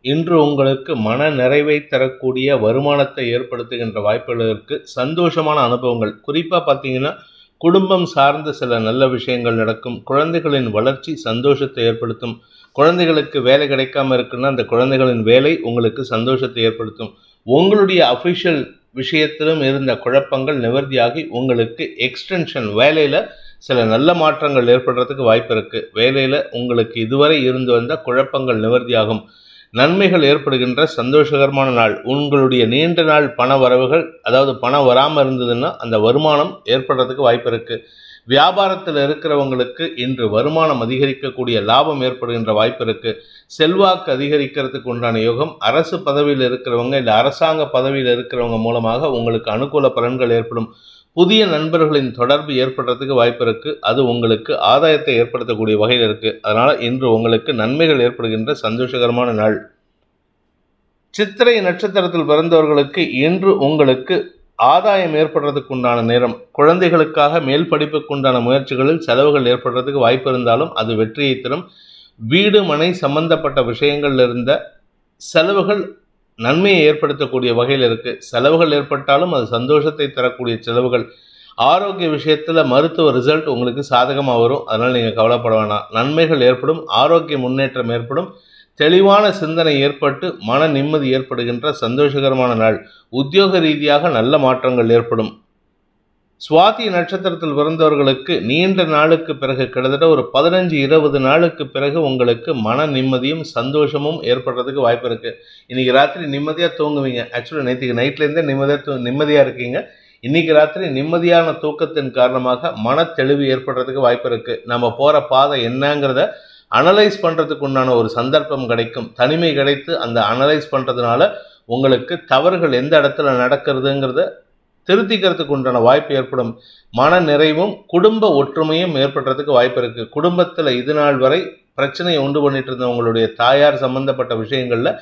இன்று உங்களுக்கு மன நிறைவை தரக்கூடிய வருமானத்தை ஏற்படுத்துகின்ற வாய்ப்புகளுக்கு சந்தோஷமான அனுபவங்கள். குறிப்பாக பார்த்தீங்கன்னா குடும்பம் சார்ந்த சில நல்ல விஷயங்கள் நடக்கும். குழந்தைகளின் வளர்ச்சி சந்தோஷத்தை ஏற்படுத்தும். குழந்தைகளுக்கு வேலை கிடைக்காம இருக்குன்னா அந்த குழந்தைகளின் வேலை உங்களுக்கு சந்தோஷத்தை ஏற்படுத்தும். உங்களுடைய அஃபிஷியல் விஷயத்திலும் இருந்த குழப்பங்கள் நிவர்த்தியாகி உங்களுக்கு எக்ஸ்டென்ஷன் வேலையில் சில நல்ல மாற்றங்கள் ஏற்படுறதுக்கு வாய்ப்பு இருக்குது. வேலையில் உங்களுக்கு இதுவரை இருந்து வந்த குழப்பங்கள் நிவர்த்தியாகும். நன்மைகள் ஏற்படுகின்ற சந்தோஷகரமான நாள். உங்களுடைய நீண்ட நாள் பண வரவுகள், அதாவது பணம் வராமல் இருந்ததுன்னா அந்த வருமானம் ஏற்படுறதுக்கு வாய்ப்பு இருக்குது. வியாபாரத்தில் இருக்கிறவங்களுக்கு இன்று வருமானம் அதிகரிக்கக்கூடிய லாபம் ஏற்படுகின்ற வாய்ப்பு இருக்குது. செல்வாக்கு அதிகரிக்கிறதுக்கு உண்டான யோகம். அரசு பதவியில் இருக்கிறவங்க இல்லை அரசாங்க பதவியில் இருக்கிறவங்க மூலமாக உங்களுக்கு அனுகூல பலன்கள் ஏற்படும். புதிய நண்பர்களின் தொடர்பு ஏற்படுறதுக்கு வாய்ப்பு இருக்குது. அது உங்களுக்கு ஆதாயத்தை ஏற்படுத்தக்கூடிய வகையில் இருக்குது. அதனால் இன்று உங்களுக்கு நன்மைகள் ஏற்படுகின்ற சந்தோஷகரமான நாள். சித்திரை நட்சத்திரத்தில் பிறந்தவர்களுக்கு இன்று உங்களுக்கு ஆதாயம் ஏற்படுறதுக்கு உண்டான நேரம். குழந்தைகளுக்காக மேல் படிப்புக்கு உண்டான முயற்சிகளில் செலவுகள் ஏற்படுறதுக்கு வாய்ப்பு இருந்தாலும் அது வெற்றியை தரும். வீடு மனை சம்பந்தப்பட்ட விஷயங்கள்ல இருந்த செலவுகள் நன்மையை ஏற்படுத்தக்கூடிய வகையில் இருக்குது. செலவுகள் ஏற்பட்டாலும் அது சந்தோஷத்தை தரக்கூடிய செலவுகள். ஆரோக்கிய விஷயத்தில் மருத்துவ ரிசல்ட் உங்களுக்கு சாதகமாக வரும். அதனால் நீங்கள் கவலைப்பட வேணாம். நன்மைகள் ஏற்படும். ஆரோக்கிய முன்னேற்றம் ஏற்படும். தெளிவான சிந்தனை ஏற்பட்டு மன நிம்மதி ஏற்படுகின்ற சந்தோஷகரமான நாள். உத்தியோக ரீதியாக நல்ல மாற்றங்கள் ஏற்படும். சுவாதி நட்சத்திரத்தில் பிறந்தவர்களுக்கு நீண்ட நாளுக்கு பிறகு, கிட்டத்தட்ட ஒரு 15-20 நாளுக்கு பிறகு உங்களுக்கு மன நிம்மதியும் சந்தோஷமும் ஏற்படுறதுக்கு வாய்ப்பு இருக்குது. இன்றைக்கி ராத்திரி நிம்மதியாக தூங்குவீங்க. ஆக்சுவலாக நேற்றுக்கு நைட்லேருந்தே நிம்மதியாக இருக்கீங்க. இன்றைக்கி ராத்திரி நிம்மதியான தூக்கத்தின் காரணமாக மன தெளிவு ஏற்படுறதுக்கு வாய்ப்பு இருக்குது. நம்ம போகிற பாதை என்னங்கிறத அனலைஸ் பண்ணுறதுக்கு உண்டான ஒரு சந்தர்ப்பம் கிடைக்கும். தனிமை கிடைத்து அந்த அனலைஸ் பண்ணுறதுனால உங்களுக்கு தவறுகள் எந்த இடத்துல நடக்கிறதுங்கிறத திருத்திக்கிறதுக்கு உண்டான வாய்ப்பு ஏற்படும். மன நிறைவும் குடும்ப ஒற்றுமையும் ஏற்படுறதுக்கு வாய்ப்பு இருக்குது. குடும்பத்தில் இது நாள் வரை பிரச்சனையை உண்டு பண்ணிட்டு இருந்தவங்களுடைய தாயார் சம்பந்தப்பட்ட விஷயங்களில்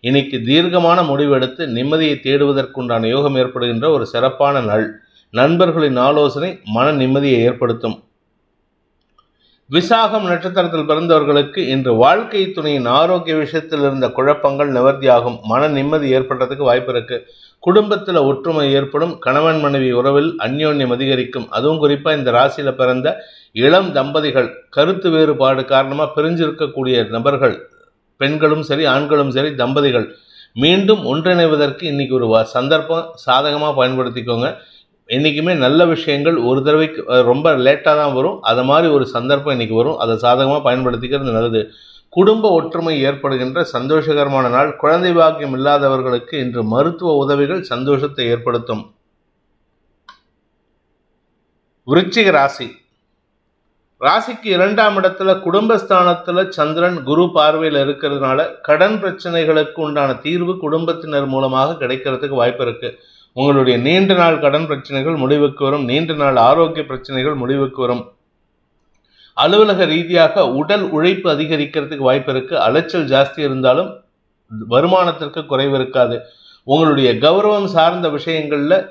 இன்னைக்கு தீர்க்கமான முடிவெடுத்து நிம்மதியை தேடுவதற்குண்டான யோகம் ஏற்படுகின்ற ஒரு சிறப்பான நாள். நண்பர்களின் ஆலோசனை மன நிம்மதியை ஏற்படுத்தும். விசாகம் நட்சத்திரத்தில் பிறந்தவர்களுக்கு இன்று வாழ்க்கை துணையின் ஆரோக்கிய விஷயத்தில் இருந்த குழப்பங்கள் நிவர்த்தியாகும். மன நிம்மதி ஏற்படுறதுக்கு வாய்ப்பு இருக்கு. குடும்பத்தில் ஒற்றுமை ஏற்படும். கணவன் மனைவி உறவில் அந்யோன்யம் அதிகரிக்கும். அதுவும் குறிப்பாக இந்த ராசியில் பிறந்த இளம் தம்பதிகள், கருத்து வேறுபாடு காரணமாக பிரிஞ்சிருக்கக்கூடிய நபர்கள், பெண்களும் சரி ஆண்களும் சரி, தம்பதிகள் மீண்டும் ஒன்றிணைவதற்கு இன்னைக்கு ஒரு சந்தர்ப்பம் சாதகமாக பயன்படுத்திக்கோங்க. என்றைக்குமே நல்ல விஷயங்கள் ஒரு தடவைக்கு ரொம்ப லேட்டாக தான் வரும். அது மாதிரி ஒரு சந்தர்ப்பம் இன்றைக்கி வரும். அதை சாதகமாக பயன்படுத்திக்கிறது நல்லது. குடும்ப ஒற்றுமை ஏற்படுகின்ற சந்தோஷகரமான நாள். குழந்தை பாக்கியம் இல்லாதவர்களுக்கு இன்று மருத்துவ உதவிகள் சந்தோஷத்தை ஏற்படுத்தும். விருச்சிக ராசி, ராசிக்கு 2ஆம் இடத்துல குடும்பஸ்தானத்தில் சந்திரன் குரு பார்வையில் இருக்கிறதுனால கடன் பிரச்சனைகளுக்கு உண்டான தீர்வு குடும்பத்தினர் மூலமாக கிடைக்கிறதுக்கு வாய்ப்பு இருக்குது. உங்களுடைய நீண்ட நாள் கடன் பிரச்சனைகள் முடிவுக்கு வரும். நீண்ட நாள் ஆரோக்கிய பிரச்சனைகள் முடிவுக்கு வரும். அலுவலக ரீதியாக உடல் உழைப்பு அதிகரிக்கிறதுக்கு வாய்ப்பு இருக்கு. அலைச்சல் ஜாஸ்தி இருந்தாலும் வருமானத்திற்கு குறைவு இருக்காது. உங்களுடைய கௌரவம் சார்ந்த விஷயங்கள்ல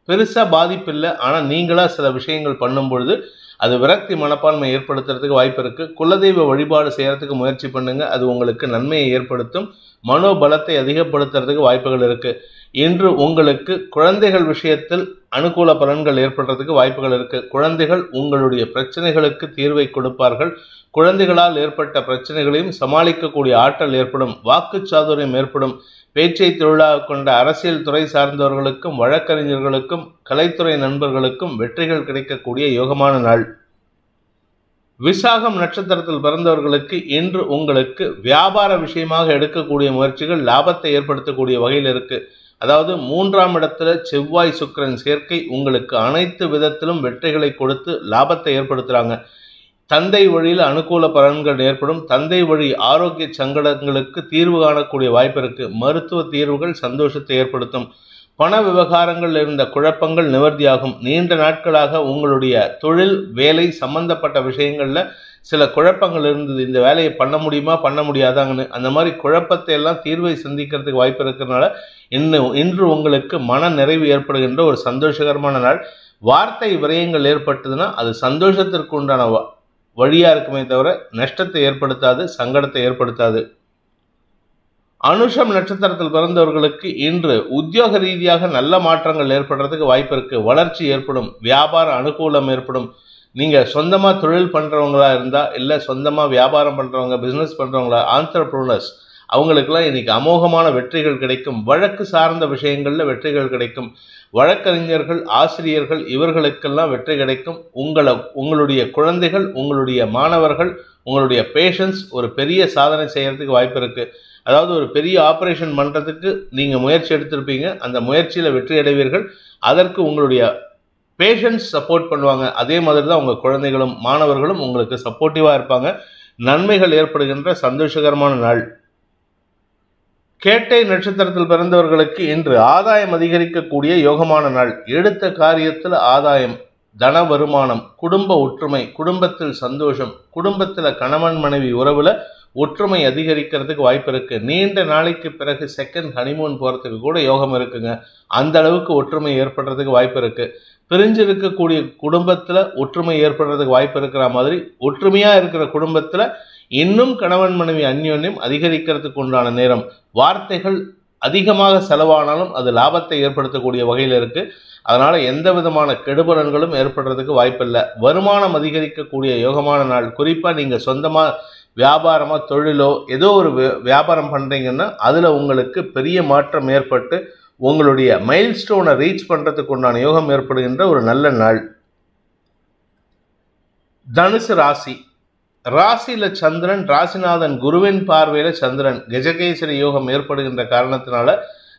பெருசா பாதிப்பு இல்லை. ஆனால் நீங்களா சில விஷயங்கள் பண்ணும் பொழுது அது விரக்தி மனப்பான்மை ஏற்படுத்துறதுக்கு வாய்ப்பு இருக்கு. குலதெய்வ வழிபாடு செய்யறதுக்கு முயற்சி பண்ணுங்க. அது உங்களுக்கு நன்மையை ஏற்படுத்தும். மனோபலத்தை அதிகப்படுத்துறதுக்கு வாய்ப்புகள் இருக்கு. இன்று உங்களுக்கு குழந்தைகள் விஷயத்தில் அனுகூல பலன்கள் ஏற்படுறதுக்கு வாய்ப்புகள் இருக்கு. குழந்தைகள் உங்களுடைய பிரச்சனைகளுக்கு தீர்வை கொடுப்பார்கள். குழந்தைகளால் ஏற்பட்ட பிரச்சனைகளையும் சமாளிக்கக்கூடிய ஆற்றல் ஏற்படும். வாக்கு சாதுரியம் ஏற்படும். பேச்சை தொழிலாக கொண்ட அரசியல் துறை சார்ந்தவர்களுக்கும் வழக்கறிஞர்களுக்கும் கலைத்துறை நண்பர்களுக்கும் வெற்றிகள் கிடைக்கக்கூடிய யோகமான நாள். விசாகம் நட்சத்திரத்தில் பிறந்தவர்களுக்கு இன்று உங்களுக்கு வியாபார விஷயமாக எடுக்கக்கூடிய முயற்சிகள் லாபத்தை ஏற்படுத்தக்கூடிய வகையில் இருக்கு. அதாவது 3ஆம் இடத்துல செவ்வாய் சுக்கிரன் சேர்க்கை உங்களுக்கு அனைத்து விதத்திலும் வெற்றிகளை கொடுத்து லாபத்தை ஏற்படுத்துகிறாங்க. தந்தை வழியில் அனுகூல பலன்கள் ஏற்படும். தந்தை வழி ஆரோக்கிய சங்கடங்களுக்கு தீர்வு காணக்கூடிய வாய்ப்பு இருக்கு. மருத்துவ தீர்வுகள் சந்தோஷத்தை ஏற்படுத்தும். பண விவகாரங்கள் இருந்த குழப்பங்கள் நிவர்த்தியாகும். நீண்ட நாட்களாக உங்களுடைய தொழில் வேலை சம்பந்தப்பட்ட விஷயங்கள்ல சில குழப்பங்கள் இருந்தது. இந்த வேலையை பண்ண முடியுமா பண்ண முடியாதாங்கன்னு அந்த மாதிரி குழப்பத்தை எல்லாம் தீர்வை சந்திக்கிறதுக்கு வாய்ப்பு இருக்கிறதுனால இன்று உங்களுக்கு மன நிறைவு ஏற்படுகின்ற ஒரு சந்தோஷகரமான நாள். வார்த்தை விரயங்கள் ஏற்பட்டதுன்னா அது சந்தோஷத்திற்கு உண்டான வழியா இருக்குமே தவிர நஷ்டத்தை ஏற்படுத்தாது, சங்கடத்தை ஏற்படுத்தாது. அனுஷம் நட்சத்திரத்தில் பிறந்தவர்களுக்கு இன்று உத்தியோக ரீதியாக நல்ல மாற்றங்கள் ஏற்படுறதுக்கு வாய்ப்பு இருக்கு. வளர்ச்சி ஏற்படும், வியாபார அனுகூலம் ஏற்படும். நீங்க சொந்தமா தொழில் பண்றவங்களா இருந்தா, இல்ல சொந்தமா வியாபாரம் பண்றவங்க, பிசினஸ் பண்றவங்களா, ஆண்டர்பிரினர்ஸ், அவங்களுக்கெல்லாம் இன்னைக்கு அமோகமான வெற்றிகள் கிடைக்கும். வழக்கு சார்ந்த விஷயங்கள்ல வெற்றிகள் கிடைக்கும். வழக்கறிஞர்கள், ஆசிரியர்கள், இவர்களுக்கெல்லாம் வெற்றி கிடைக்கும். உங்களுடைய குழந்தைகள், உங்களுடைய மாணவர்கள், உங்களுடைய பேஷன்ஸ் ஒரு பெரிய சாதனை செய்யறதுக்கு வாய்ப்பு இருக்கு. அதாவது ஒரு பெரிய ஆபரேஷன் பண்றதுக்கு நீங்க முயற்சி எடுத்திருப்பீங்க, அந்த முயற்சியில வெற்றி அடைவீர்கள். அதற்கு உங்களுடைய பேஷன்ஸ் சப்போர்ட் பண்ணுவாங்க. அதே மாதிரி தான் உங்க குழந்தைகளும் மாணவர்களும் உங்களுக்கு சப்போர்ட்டிவா இருப்பாங்க. நன்மைகள் ஏற்படுகின்ற சந்தோஷகரமான நாள். கேட்டை நட்சத்திரத்தில் பிறந்தவர்களுக்கு இன்று ஆதாயம் அதிகரிக்கக்கூடிய யோகமான நாள். எடுத்த காரியத்தில் ஆதாயம், தன வருமானம், குடும்ப ஒற்றுமை, குடும்பத்தில் சந்தோஷம், குடும்பத்தில் கணவன் மனைவி உறவுல ஒற்றுமை அதிகரிக்கிறதுக்கு வாய்ப்பு இருக்கு. நீண்ட நாளைக்கு பிறகு செகண்ட் ஹனிமூன் போறதுக்கு கூட யோகம் இருக்குங்க. அந்த அளவுக்கு ஒற்றுமை ஏற்படுறதுக்கு வாய்ப்பு இருக்கு. பிரிஞ்சு இருக்கக்கூடிய குடும்பத்துல ஒற்றுமை ஏற்படுறதுக்கு வாய்ப்பு இருக்கிற மாதிரி, ஒற்றுமையா இருக்கிற குடும்பத்துல இன்னும் கணவன் மனைவி அந்யோன்யம் அதிகரிக்கிறதுக்கு உண்டான நேரம். வார்த்தைகள் அதிகமாக செலவானாலும் அது லாபத்தை ஏற்படுத்தக்கூடிய வகையில் இருக்கு. அதனால எந்த விதமான கெடுபலன்களும் ஏற்படுறதுக்கு வாய்ப்பில்லை. வருமானம் அதிகரிக்கக்கூடிய யோகமான நாள். குறிப்பா நீங்க சொந்தமா வியாபாரமா தொழிலோ ஏதோ ஒரு வியாபாரம் பண்றீங்கன்னா அதுல உங்களுக்கு பெரிய மாற்றம் ஏற்பட்டு உங்களுடைய மைல்ஸ்டோனை ரீச் பண்றதுக்கு உண்டான யோகம் ஏற்படுகின்ற ஒரு நல்ல நாள். தனுசு ராசி. ராசியில சந்திரன், ராசிநாதன் குருவின் பார்வையில சந்திரன், கஜகேசரி யோகம் ஏற்படுகின்ற காரணத்தினால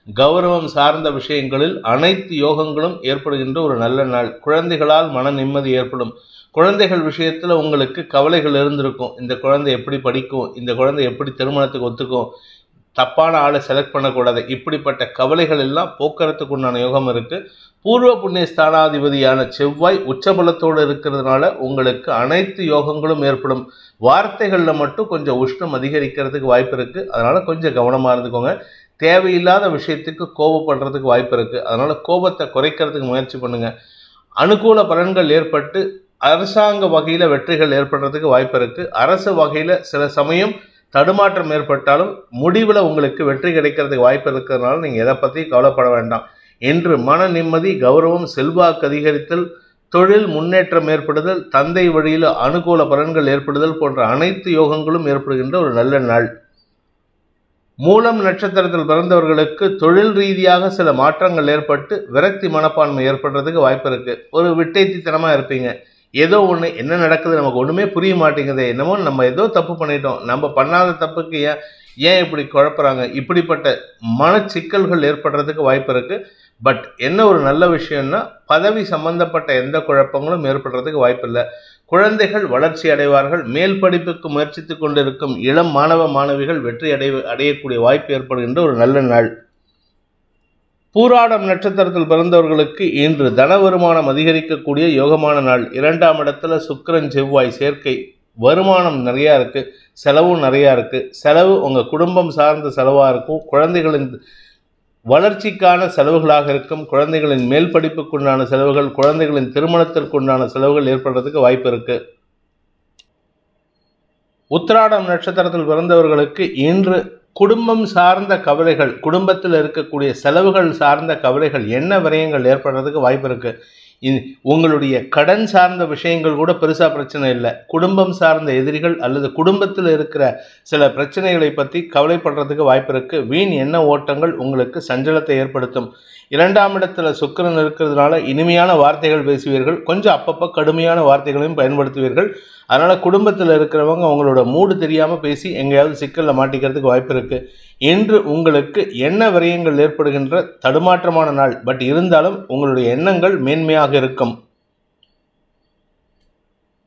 கௌரவம் சார்ந்த விஷயங்களில் அனைத்து யோகங்களும் ஏற்படுகின்ற ஒரு நல்ல நாள். குழந்தைகளால் மன நிம்மதி ஏற்படும். குழந்தைகள் விஷயத்துல உங்களுக்கு கவலைகள் இருந்திருக்கும். இந்த குழந்தை எப்படி படிக்கும், இந்த குழந்தை எப்படி திருமணத்துக்கு ஒத்துக்கும், தப்பான ஆளை செலக்ட் பண்ணக்கூடாது, இப்படிப்பட்ட கவலைகள் எல்லாம் போக்குறதுக்கு உண்டான யோகம் இருக்கு. பூர்வ புண்ணிய ஸ்தானாதிபதியான செவ்வாய் உச்சபலத்தோடு இருக்கிறதுனால உங்களுக்கு அனைத்து யோகங்களும் ஏற்படும். வார்த்தைகள்ல மட்டும் கொஞ்சம் உஷ்ணம் அதிகரிக்கிறதுக்கு வாய்ப்பு இருக்கு. அதனால கொஞ்சம் கவனமா இருந்துக்கோங்க. தேவையில்லாத விஷயத்துக்கு கோபப்படுறதுக்கு வாய்ப்பு இருக்கு. அதனால கோபத்தை குறைக்கிறதுக்கு முயற்சி பண்ணுங்க. அனுகூல பலன்கள் ஏற்பட்டு அரசாங்க வகையில வெற்றிகள் ஏற்படுறதுக்கு வாய்ப்பு இருக்கு. அரசு வகையில சில சமயம் தடுமாற்றம் ஏற்பட்டாலும் முடிவில் உங்களுக்கு வெற்றி கிடைக்கிறதுக்கு வாய்ப்பு இருக்கிறதுனால நீங்கள் எதை பற்றி கவலைப்பட வேண்டாம். இன்று மன நிம்மதி, கௌரவம், செல்வாக்கு அதிகரித்தல், தொழில் முன்னேற்றம் ஏற்படுதல், தந்தை வழியில் அனுகூல பலன்கள் ஏற்படுதல் போன்ற அனைத்து யோகங்களும் ஏற்படுகின்ற ஒரு நல்ல நாள். மூலம் நட்சத்திரத்தில் பிறந்தவர்களுக்கு தொழில் ரீதியாக சில மாற்றங்கள் ஏற்பட்டு விரக்தி மனப்பான்மை ஏற்படுறதுக்கு வாய்ப்பு இருக்கு. ஒரு விட்டைத்தித்தனமாக இருப்பீங்க. ஏதோ ஒன்று என்ன நடக்குது நமக்கு ஒன்றுமே புரிய மாட்டேங்குது, என்னமோ நம்ம ஏதோ தப்பு பண்ணிட்டோம், நம்ம பண்ணாத தப்புக்கு ஏன் இப்படி குழப்புறாங்க, இப்படிப்பட்ட மனச்சிக்கல்கள் ஏற்படுறதுக்கு வாய்ப்பு இருக்கு. பட் என்ன ஒரு நல்ல விஷயம்னா பதவி சம்பந்தப்பட்ட எந்த குழப்பங்களும் ஏற்படுறதுக்கு வாய்ப்பு இல்லை. குழந்தைகள் வளர்ச்சி அடைவார்கள். மேல் படிப்புக்கு முயற்சித்து கொண்டிருக்கும் இளம் மாணவ மாணவிகள் வெற்றி அடையக்கூடிய வாய்ப்பு ஏற்படுகின்ற ஒரு நல்ல நாள். பூராடம் நட்சத்திரத்தில் பிறந்தவர்களுக்கு இன்று தன வருமானம் அதிகரிக்கக்கூடிய யோகமான நாள். 2ஆம் இடத்துல சுக்கிரன் செவ்வாய் சேர்க்கை. வருமானம் நிறையா இருக்கு, செலவும் நிறையா இருக்கு. செலவு உங்க குடும்பம் சார்ந்த செலவாக இருக்கும், குழந்தைகளின் வளர்ச்சிக்கான செலவுகளாக இருக்கும், குழந்தைகளின் மேல் படிப்புக்குண்டான செலவுகள், குழந்தைகளின் திருமணத்திற்குண்டான செலவுகள் ஏற்படுறதுக்கு வாய்ப்பு இருக்கு. உத்திராடம் நட்சத்திரத்தில் பிறந்தவர்களுக்கு இன்று குடும்பம் சார்ந்த கவலைகள், குடும்பத்தில் இருக்கக்கூடிய செலவுகள் சார்ந்த கவலைகள், என்ன விரயங்கள் ஏற்படுறதுக்கு வாய்ப்பு இருக்கு. உங்களுடைய கடன் சார்ந்த விஷயங்கள் கூட பெருசா பிரச்சனை இல்லை. குடும்பம் சார்ந்த எதிரிகள் அல்லது குடும்பத்தில் இருக்கிற சில பிரச்சனைகளை பற்றி கவலைப்படுறதுக்கு வாய்ப்பு இருக்கு. வீண் எண்ண ஓட்டங்கள் உங்களுக்கு சஞ்சலத்தை ஏற்படுத்தும். 2ஆம் இடத்துல சுக்கிரன் இருக்கிறதுனால இனிமையான வார்த்தைகள் பேசுவீர்கள். கொஞ்சம் அப்பப்போ கடுமையான வார்த்தைகளையும் பயன்படுத்துவீர்கள். அதனால குடும்பத்தில் இருக்கிறவங்க அவங்களோட மூடு தெரியாமல் பேசி எங்கேயாவது சிக்கலில் மாட்டிக்கிறதுக்கு வாய்ப்பு இருக்கு. இன்று உங்களுக்கு எண்ண விரயங்கள் ஏற்படுகின்ற தடுமாற்றமான நாள். பட் இருந்தாலும் உங்களுடைய எண்ணங்கள் மேன்மையாக இருக்கும்.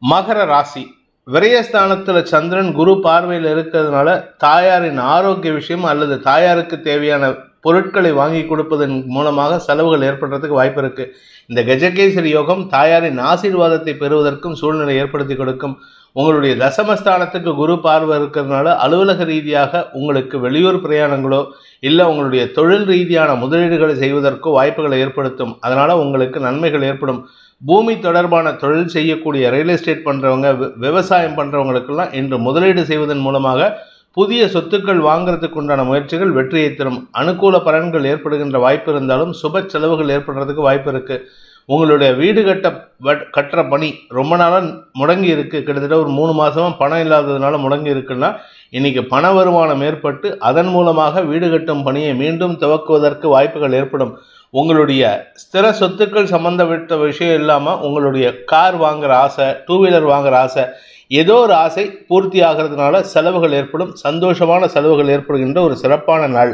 மகர ராசி. விரயஸ்தானத்தில் சந்திரன் குரு பார்வையில் இருக்கிறதுனால தாயாரின் ஆரோக்கிய விஷயம் அல்லது தாயாருக்கு தேவையான பொருட்களை வாங்கி கொடுப்பதன் மூலமாக செலவுகள் ஏற்படுறதுக்கு வாய்ப்பு இருக்கு. இந்த கஜகேசரி யோகம் தாயாரின் ஆசீர்வாதத்தை பெறுவதற்கும் சூழ்நிலை ஏற்படுத்தி கொடுக்கும். உங்களுடைய தசமஸ்தானத்துக்கு குரு பார்வை இருக்கிறதுனால அலுவலக ரீதியாக உங்களுக்கு வெளியூர் பிரயாணங்களோ இல்லை உங்களுடைய தொழில் ரீதியான முதலீடுகளை செய்வதற்கோ வாய்ப்புகளை ஏற்படுத்தும். அதனால உங்களுக்கு நன்மைகள் ஏற்படும். பூமி தொடர்பான தொழில் செய்யக்கூடிய ரியல் எஸ்டேட் பண்றவங்க, விவசாயம் பண்றவங்களுக்கெல்லாம் இன்று முதலீடு செய்வதன் மூலமாக புதிய சொத்துக்கள் வாங்குறதுக்கு உண்டான முயற்சிகள் வெற்றியை தரும். அனுகூல பலன்கள் ஏற்படுகின்ற வாய்ப்பு இருந்தாலும் சுப செலவுகள் ஏற்படுறதுக்கு வாய்ப்பு இருக்கு. உங்களுடைய வீடு கட்டுற பணி ரொம்ப நாளாக முடங்கி இருக்கு, கிட்டத்தட்ட ஒரு 3 மாசமா பணம் இல்லாததுனால முடங்கி இருக்குன்னா இன்னைக்கு பண வருமானம் ஏற்பட்டு அதன் மூலமாக வீடு கட்டும் பணியை மீண்டும் துவக்குவதற்கு வாய்ப்புகள் ஏற்படும். உங்களுடைய ஸ்திர சொத்துக்கள் சம்பந்தப்பட்ட விஷயம் இல்லாமல் உங்களுடைய கார் வாங்குற ஆசை, 2 வீலர் வாங்குற ஆசை, ஏதோ ஒரு ஆசை பூர்த்தி ஆகிறதுனால செலவுகள் ஏற்படும். சந்தோஷமான செலவுகள் ஏற்படுகின்ற ஒரு சிறப்பான நாள்.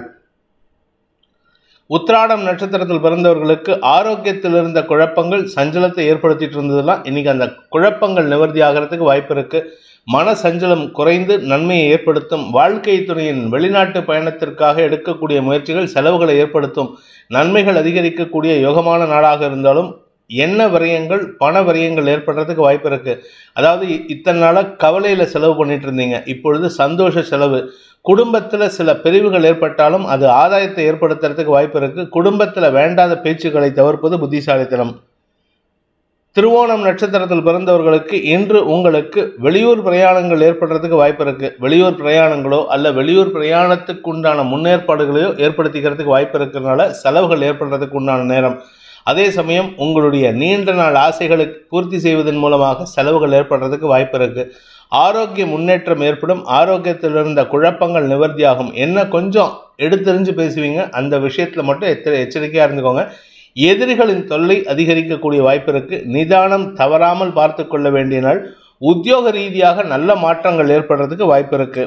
உத்திராடம் நட்சத்திரத்தில் பிறந்தவர்களுக்கு ஆரோக்கியத்தில் இருந்த குழப்பங்கள் சஞ்சலத்தை ஏற்படுத்திட்டு இருந்ததெல்லாம் இன்னைக்கு அந்த குழப்பங்கள் நிவர்த்தி ஆகிறதுக்கு வாய்ப்பு இருக்கு. மன சஞ்சலம் குறைந்து நன்மையை ஏற்படுத்தும். வாழ்க்கை துணையின் வெளிநாட்டு பயணத்திற்காக எடுக்கக்கூடிய முயற்சிகள் செலவுகளை ஏற்படுத்தும். நன்மைகள் அதிகரிக்கக்கூடிய யோகமான நாளாக இருந்தாலும் எண்ண விரயங்கள், பண விரயங்கள் ஏற்படுறதுக்கு வாய்ப்பு இருக்கு. அதாவது இத்தனை நாளாக கவலையில் செலவு பண்ணிட்டு இருந்தீங்க, இப்பொழுது சந்தோஷ செலவு. குடும்பத்தில் சில பிரிவுகள் ஏற்பட்டாலும் அது ஆதாயத்தை ஏற்படுத்துறதுக்கு வாய்ப்பு இருக்கு. குடும்பத்தில் வேண்டாத பேச்சுக்களை தவிர்ப்பது புத்திசாலித்தனம். திருவோணம் நட்சத்திரத்தில் பிறந்தவர்களுக்கு இன்று உங்களுக்கு வெளியூர் பிரயாணங்கள் ஏற்படுறதுக்கு வாய்ப்பு இருக்கு. வெளியூர் பிரயாணங்களோ அல்ல வெளியூர் பிரயாணத்துக்கு உண்டான முன்னேற்பாடுகளையோ ஏற்படுத்திக்கிறதுக்கு வாய்ப்பு இருக்கிறதுனால செலவுகள் ஏற்படுறதுக்கு உண்டான நேரம். அதே சமயம் உங்களுடைய நீண்ட நாள் ஆசைகளை பூர்த்தி செய்வதன் மூலமாக செலவுகள் ஏற்படுறதுக்கு வாய்ப்பு இருக்கு. ஆரோக்கிய முன்னேற்றம் ஏற்படும். ஆரோக்கியத்தில் இருந்த குழப்பங்கள் நிவர்த்தியாகும். என்ன கொஞ்சம் எடுத்தெறிஞ்சு பேசுவீங்க, அந்த விஷயத்தில் மட்டும் எச்சரிக்கையாக இருந்துக்கோங்க. எதிரிகளின் தொல்லை அதிகரிக்கக்கூடிய வாய்ப்பு இருக்கு. நிதானம் தவறாமல் பார்த்து கொள்ள வேண்டிய நாள். உத்தியோக ரீதியாக நல்ல மாற்றங்கள் ஏற்படுறதுக்கு வாய்ப்பு இருக்கு.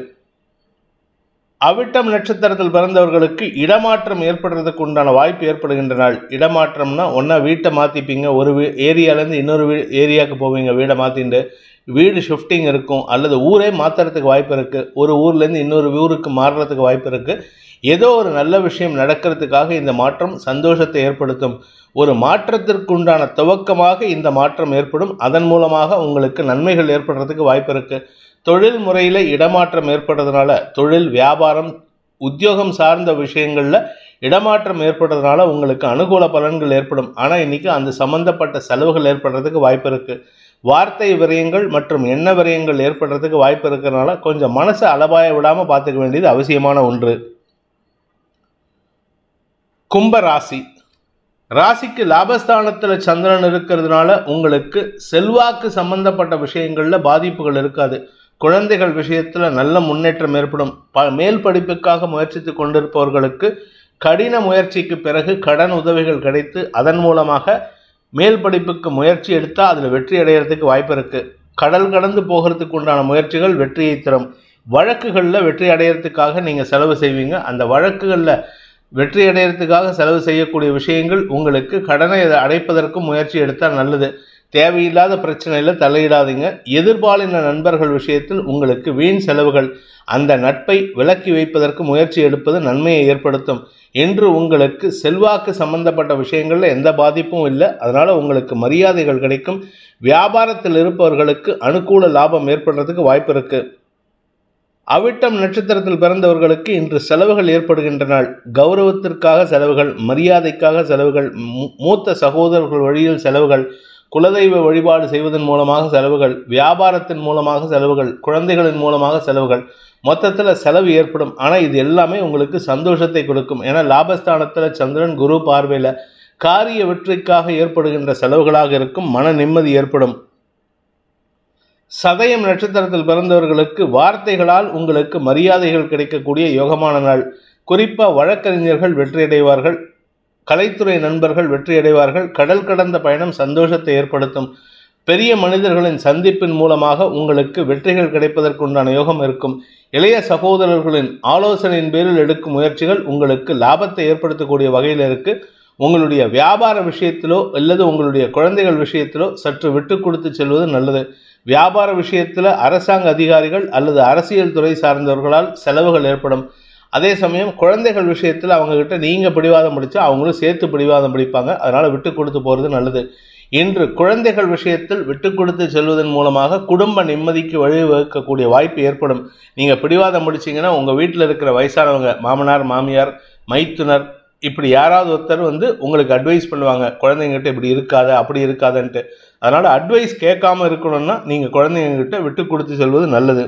அவிட்டம் நட்சத்திரத்தில் பிறந்தவர்களுக்கு இடமாற்றம் ஏற்படுறதுக்கு உண்டான வாய்ப்பு ஏற்படுகின்ற நாள். இடமாற்றம்னா ஒன்றா வீட்டை மாற்றிப்பீங்க, ஒரு ஏரியாலேருந்து இன்னொரு ஏரியாவுக்கு போவீங்க, வீடை மாற்றிட்டு வீடு ஷிஃப்டிங் இருக்கும், அல்லது ஊரே மாற்றுறதுக்கு வாய்ப்பு இருக்குது. ஒரு ஊர்லேருந்து இன்னொரு ஊருக்கு மாறுறதுக்கு வாய்ப்பு இருக்குது. ஏதோ ஒரு நல்ல விஷயம் நடக்கிறதுக்காக இந்த மாற்றம் சந்தோஷத்தை ஏற்படுத்தும். ஒரு மாற்றத்திற்குண்டான துவக்கமாக இந்த மாற்றம் ஏற்படும். அதன் மூலமாக உங்களுக்கு நன்மைகள் ஏற்படுறதுக்கு வாய்ப்பு இருக்குது. தொழில் முறையில் இடமாற்றம் ஏற்படுறதுனால தொழில், வியாபாரம், உத்தியோகம் சார்ந்த விஷயங்களில் இடமாற்றம் ஏற்படுறதுனால உங்களுக்கு அனுகூல பலன்கள் ஏற்படும். ஆனால் இன்றைக்கி அந்த சம்பந்தப்பட்ட செலவுகள் ஏற்படுறதுக்கு வாய்ப்பு இருக்குது. வார்த்தை விரயங்கள் மற்றும் எண்ண விரயங்கள் ஏற்படுறதுக்கு வாய்ப்பு இருக்கிறதுனால கொஞ்சம் மனசை அளவாய விடாமல் பார்த்துக்க வேண்டியது அவசியமான ஒன்று. கும்ப ராசி. ராசிக்கு லாபஸ்தானத்தில் சந்திரன் இருக்கிறதுனால உங்களுக்கு செல்வாக்கு சம்பந்தப்பட்ட விஷயங்களில் பாதிப்புகள் இருக்காது. குழந்தைகள் விஷயத்தில் நல்ல முன்னேற்றம் ஏற்படும். மேல் படிப்புக்காக முயற்சித்து கொண்டிருப்பவர்களுக்கு கடின முயற்சிக்கு பிறகு கடன் உதவிகள் கிடைத்து அதன் மூலமாக மேல் படிப்புக்கு முயற்சி எடுத்தால் அதில் வெற்றி அடைகிறதுக்கு வாய்ப்பு இருக்குது. கடல் கடந்து போகிறதுக்கு உண்டான முயற்சிகள் வெற்றியை தரும். வழக்குகளில் வெற்றி அடைகிறதுக்காக நீங்கள் செலவு செய்வீங்க. அந்த வழக்குகளில் வெற்றி அடைகிறதுக்காக செலவு செய்யக்கூடிய விஷயங்கள் உங்களுக்கு கடனை அடைப்பதற்கும் முயற்சி எடுத்தால் நல்லது. தேவையில்லாத பிரச்சனையில் தலையிடாதீங்க. எதிர்பாலின நண்பர்கள் விஷயத்தில் உங்களுக்கு வீண் செலவுகள். அந்த நட்பை விலக்கி வைப்பதற்கு முயற்சி எடுப்பது நன்மையை ஏற்படுத்தும். இன்று உங்களுக்கு செல்வாக்கு சம்பந்தப்பட்ட விஷயங்களில் எந்த பாதிப்பும் இல்லை. அதனால் உங்களுக்கு மரியாதைகள் கிடைக்கும். வியாபாரத்தில் இருப்பவர்களுக்கு அனுகூல லாபம் ஏற்படுறதுக்கு வாய்ப்பு இருக்குது. அவிட்டம் நட்சத்திரத்தில் பிறந்தவர்களுக்கு இன்று செலவுகள் ஏற்படுகின்ற நாள். கௌரவத்திற்காக செலவுகள், மரியாதைக்காக செலவுகள், மூத்த சகோதரர்கள் வழியில் செலவுகள், குலதெய்வ வழிபாடு செய்வதன் மூலமாக செலவுகள், வியாபாரத்தின் மூலமாக செலவுகள், குழந்தைகளின் மூலமாக செலவுகள், மொத்தத்தில் செலவு ஏற்படும். ஆனால் இது எல்லாமே உங்களுக்கு சந்தோஷத்தை கொடுக்கும். ஏன்னா லாபஸ்தானத்தில் சந்திரன் குரு பார்வையில் காரிய வெற்றிக்காக ஏற்படுகின்ற செலவுகளாக இருக்கும். மன நிம்மதி ஏற்படும். சதயம் நட்சத்திரத்தில் பிறந்தவர்களுக்கு வார்த்தைகளால் உங்களுக்கு மரியாதைகள் கிடைக்கக்கூடிய யோகமான நாள். குறிப்பாக வழக்கறிஞர்கள் வெற்றியடைவார்கள். கலைத்துறை நண்பர்கள் வெற்றியடைவார்கள். கடல் கடந்த பயணம் சந்தோஷத்தை ஏற்படுத்தும். பெரிய மனிதர்களின் சந்திப்பின் மூலமாக உங்களுக்கு வெற்றிகள் கிடைப்பதற்குண்டான யோகம் இருக்கும். இளைய சகோதரர்களின் ஆலோசனையின் பேரில் எடுக்கும் முயற்சிகள் உங்களுக்கு லாபத்தை ஏற்படுத்தக்கூடிய வகையில் இருக்கு. உங்களுடைய வியாபார விஷயத்திலோ அல்லது உங்களுடைய குழந்தைகள் விஷயத்திலோ சற்று விட்டு கொடுத்து செல்வது நல்லது. வியாபார விஷயத்தில் அரசாங்க அதிகாரிகள் அல்லது அரசியல் துறை சார்ந்தவர்களால் செலவுகள் ஏற்படும். அதே சமயம் குழந்தைகள் விஷயத்தில் அவங்கக்கிட்ட நீங்கள் பிடிவாதம் பிடிச்சா அவங்களும் சேர்த்து பிடிவாதம் பிடிப்பாங்க. அதனால் விட்டு கொடுத்து போகிறது நல்லது. இன்று குழந்தைகள் விஷயத்தில் விட்டு கொடுத்து செல்வதன் மூலமாக குடும்ப நிம்மதிக்கு வழிவகுக்கக்கூடிய வாய்ப்பு ஏற்படும். நீங்கள் பிடிவாதம் பிடிச்சிங்கன்னா உங்கள் வீட்டில் இருக்கிற வயசானவங்க, மாமனார், மாமியார், மைத்துனர், இப்படி யாராவது ஒருத்தர் உங்களுக்கு அட்வைஸ் பண்ணுவாங்க, குழந்தைங்கிட்ட இப்படி இருக்காத அப்படி இருக்காதன்ட்டு. அதனால் அட்வைஸ் கேட்காம இருக்கணும்னா நீங்கள் குழந்தைங்ககிட்ட விட்டு கொடுத்து செல்வது நல்லது.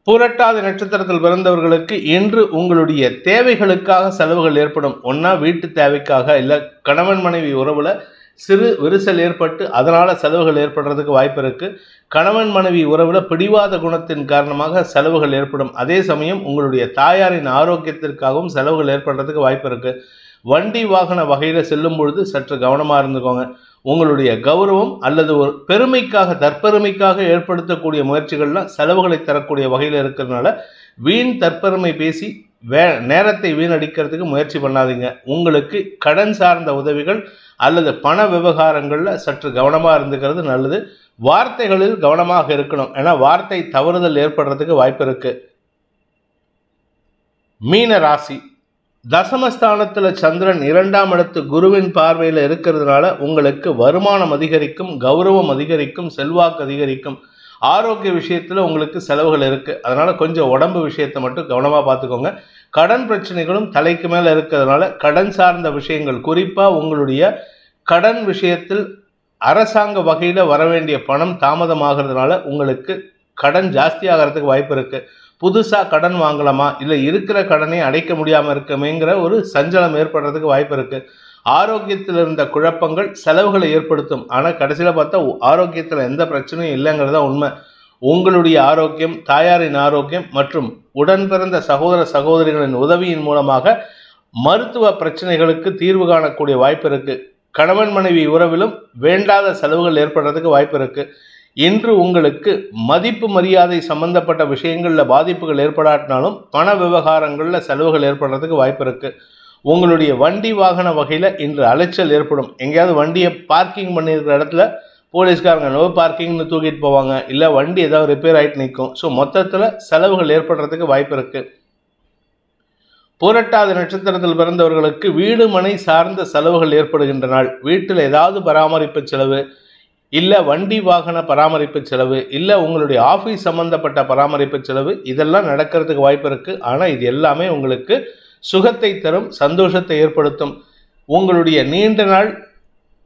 பூரட்டாதி நட்சத்திரத்தில் பிறந்தவர்களுக்கு இன்று உங்களுடைய தேவைகளுக்காக செலவுகள் ஏற்படும். ஒன்னா வீட்டு தேவைக்காக, இல்லை கணவன் மனைவி உறவுல சிறு விரிசல் ஏற்பட்டு அதனால செலவுகள் ஏற்படுறதுக்கு வாய்ப்பு இருக்கு. கணவன் மனைவி உறவுல பிடிவாத குணத்தின் காரணமாக செலவுகள் ஏற்படும். அதே சமயம் உங்களுடைய தாயாரின் ஆரோக்கியத்திற்காகவும் செலவுகள் ஏற்படுறதுக்கு வாய்ப்பு இருக்கு. வண்டி வாகன வகையில செல்லும் பொழுது சற்று கவனமா இருந்துக்கோங்க. உங்களுடைய கௌரவம் அல்லது ஒரு பெருமைக்காக, தற்பெருமைக்காக ஏற்படுத்தக்கூடிய முயற்சிகள்லாம் செலவுகளை தரக்கூடிய வகையில் இருக்கிறதுனால வீண் தற்பெருமை பேசி நேரத்தை வீணடிக்கிறதுக்கு முயற்சி பண்ணாதீங்க. உங்களுக்கு கடன் சார்ந்த உதவிகள் அல்லது பண விவகாரங்கள்ல சற்று கவனமா இருந்துக்கிறது நல்லது. வார்த்தைகளில் கவனமாக இருக்கணும், ஏன்னா வார்த்தை தவறுதல் ஏற்படுறதுக்கு வாய்ப்பு இருக்கு. மீன ராசி, தசமஸ்தானத்துல சந்திரன் 2ஆம் இடத்து குருவின் பார்வையில் இருக்கிறதுனால உங்களுக்கு வருமானம் அதிகரிக்கும், கௌரவம் அதிகரிக்கும், செல்வாக்கு அதிகரிக்கும். ஆரோக்கிய விஷயத்துல உங்களுக்கு செலவுகள் இருக்கு. அதனால கொஞ்சம் உடம்பு விஷயத்தை மட்டும் கவனமா பார்த்துக்கோங்க. கடன் பிரச்சனைகளும் தலைக்கு மேல இருக்கிறதுனால கடன் சார்ந்த விஷயங்கள், குறிப்பா உங்களுடைய கடன் விஷயத்தில் அரசாங்க வகையில வர வேண்டிய பணம் தாமதமாகிறதுனால உங்களுக்கு கடன் ஜாஸ்தி ஆகிறதுக்கு வாய்ப்பு இருக்கு. புதுசா கடன் வாங்கலாமா, இல்லை இருக்கிற கடனை அடைக்க முடியாம இருக்குமேங்கிற ஒரு சஞ்சலம் ஏற்படுறதுக்கு வாய்ப்பு இருக்கு. ஆரோக்கியத்தில் இருந்த குழப்பங்கள் செலவுகளை ஏற்படுத்தும். ஆனால் கடைசியில் பார்த்தா ஆரோக்கியத்தில் எந்த பிரச்சனையும் இல்லைங்கிறதா உண்மை. உங்களுடைய ஆரோக்கியம், தாயாரின் ஆரோக்கியம் மற்றும் உடன் பிறந்த சகோதர சகோதரிகளின் உதவியின் மூலமாக மருத்துவ பிரச்சனைகளுக்கு தீர்வு காணக்கூடிய வாய்ப்பு இருக்கு. கணவன் மனைவி உறவிலும் வேண்டாத செலவுகள் ஏற்படுறதுக்கு வாய்ப்பு இருக்கு. இன்று உங்களுக்கு மதிப்பு மரியாதை சம்பந்தப்பட்ட விஷயங்களில் பாதிப்புகள் ஏற்படாட்டினாலும் பண விவகாரங்களில் செலவுகள் ஏற்படுறதுக்கு வாய்ப்பு இருக்கு. உங்களுடைய வண்டி வாகன வகையில் இன்று அலைச்சல் ஏற்படும். எங்கேயாவது வண்டியை பார்க்கிங் பண்ணியிருக்கிற இடத்துல போலீஸ்காரங்க நோ பார்க்கிங்னு தூக்கிட்டு போவாங்க, இல்லை வண்டி ஏதாவது ரிப்பேர் ஆகிட்டு நிற்கும். ஸோ மொத்தத்தில் செலவுகள் ஏற்படுறதுக்கு வாய்ப்பு இருக்கு. பூரட்டாதி நட்சத்திரத்தில் பிறந்தவர்களுக்கு வீடு மனை சார்ந்த செலவுகள் ஏற்படுகின்ற நாள். வீட்டில் ஏதாவது பராமரிப்பு செலவு, இல்லை வண்டி வாகன பராமரிப்பு செலவு, இல்லை உங்களுடைய ஆஃபீஸ் சம்பந்தப்பட்ட பராமரிப்பு செலவு, இதெல்லாம் நடக்கிறதுக்கு வாய்ப்பு இருக்குது. ஆனால் இது எல்லாமே உங்களுக்கு சுகத்தை தரும், சந்தோஷத்தை ஏற்படுத்தும். உங்களுடைய நீண்ட நாள்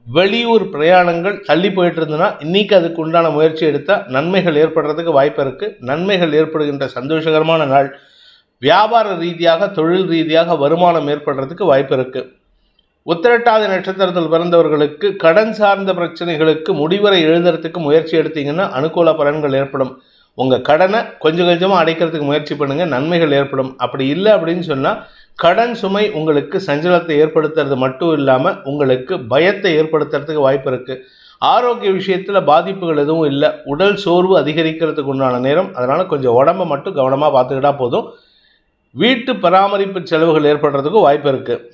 வெளியூர் பிரயாணங்கள் தள்ளி போயிட்டு இருந்ததுன்னா இன்னைக்கு அதுக்கு உண்டான முயற்சி எடுத்தால் நன்மைகள் ஏற்படுறதுக்கு வாய்ப்பு இருக்குது. நன்மைகள் ஏற்படுகின்ற சந்தோஷகரமான நாள். வியாபார ரீதியாக, தொழில் ரீதியாக வருமானம் ஏற்படுறதுக்கு வாய்ப்பு இருக்குது. உத்திரட்டாதி நட்சத்திரத்தில் பிறந்தவர்களுக்கு கடன் சார்ந்த பிரச்சனைகளுக்கு முடிவரை எழுதுறதுக்கு முயற்சி எடுத்தீங்கன்னா அனுகூல பலன்கள் ஏற்படும். உங்கள் கடனை கொஞ்சம் கொஞ்சமாக அடைக்கிறதுக்கு முயற்சி பண்ணுங்கள், நன்மைகள் ஏற்படும். அப்படி இல்லை அப்படின்னு சொன்னால் கடன் சுமை உங்களுக்கு சஞ்சலத்தை ஏற்படுத்துறது மட்டும் இல்லாமல் உங்களுக்கு பயத்தை ஏற்படுத்துறதுக்கு வாய்ப்பு இருக்குது. ஆரோக்கிய விஷயத்தில் பாதிப்புகள் எதுவும் இல்லை. உடல் சோர்வு அதிகரிக்கிறதுக்கு உண்டான நேரம். அதனால் கொஞ்சம் உடம்பை மட்டும் கவனமாக பார்த்துக்கிட்டா போதும். வீட்டு பராமரிப்பு செலவுகள் ஏற்படுறதுக்கும் வாய்ப்பு இருக்குது.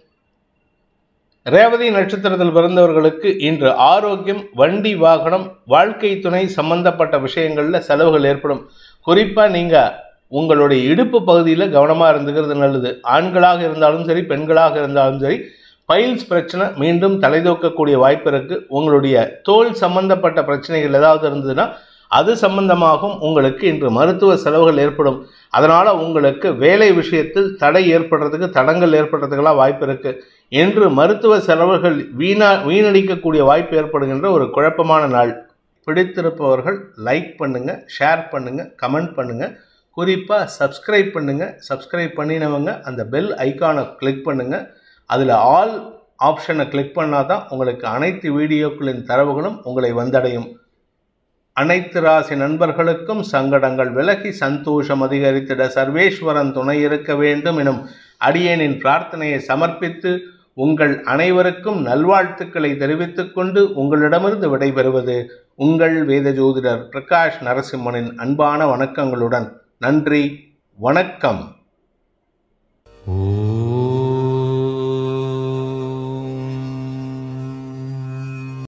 ரேவதி நட்சத்திரத்தில் பிறந்தவர்களுக்கு இன்று ஆரோக்கியம், வண்டி வாகனம், வாழ்க்கை துணை சம்பந்தப்பட்ட விஷயங்களில் செலவுகள் ஏற்படும். குறிப்பாக நீங்கள் உங்களுடைய இடுப்பு பகுதியில் கவனமாக இருந்துக்கிறது நல்லது. ஆண்களாக இருந்தாலும் சரி, பெண்களாக இருந்தாலும் சரி, பைல்ஸ் பிரச்சனை மீண்டும் தலைதூக்கக்கூடிய வாய்ப்பு இருக்குது. உங்களுடைய தோல் சம்பந்தப்பட்ட பிரச்சனைகள் ஏதாவது இருந்ததுன்னா அது சம்பந்தமாகவும் உங்களுக்கு இன்று மருத்துவ செலவுகள் ஏற்படும். அதனால் உங்களுக்கு வேலை விஷயத்தில் தடை ஏற்படுறதுக்கு, தடங்கள் ஏற்படுறதுக்கெல்லாம் வாய்ப்பு இருக்குது. இன்று மருத்துவ செலவுகள் வீணடிக்கக்கூடிய வாய்ப்பு ஏற்படுகின்ற ஒரு குழப்பமான நாள். பிடித்திருப்பவர்கள் லைக் பண்ணுங்கள், ஷேர் பண்ணுங்கள், கமெண்ட் பண்ணுங்கள். குறிப்பாக சப்ஸ்கிரைப் பண்ணுங்கள். சப்ஸ்கிரைப் பண்ணினவங்க அந்த பெல் ஐக்கானை கிளிக் பண்ணுங்கள். அதில் ஆல் ஆப்ஷனை கிளிக் பண்ணால் தான் உங்களுக்கு அனைத்து வீடியோக்களின் தரவுகளும் உங்களை வந்தடையும். அனைத்து ராசி நண்பர்களுக்கும் சங்கடங்கள் விலகி சந்தோஷம் அதிகரித்திட சர்வேஸ்வரன் துணை இருக்க வேண்டும் எனும் அடியேனின் பிரார்த்தனையை சமர்ப்பித்து உங்கள் அனைவருக்கும் நல்வாழ்த்துக்களை தெரிவித்துக் கொண்டு உங்களிடமிருந்து விடைபெறுவது உங்கள் வேத ஜோதிடர் பிரகாஷ் நரசிம்மனின் அன்பான வணக்கங்களுடன். நன்றி, வணக்கம்.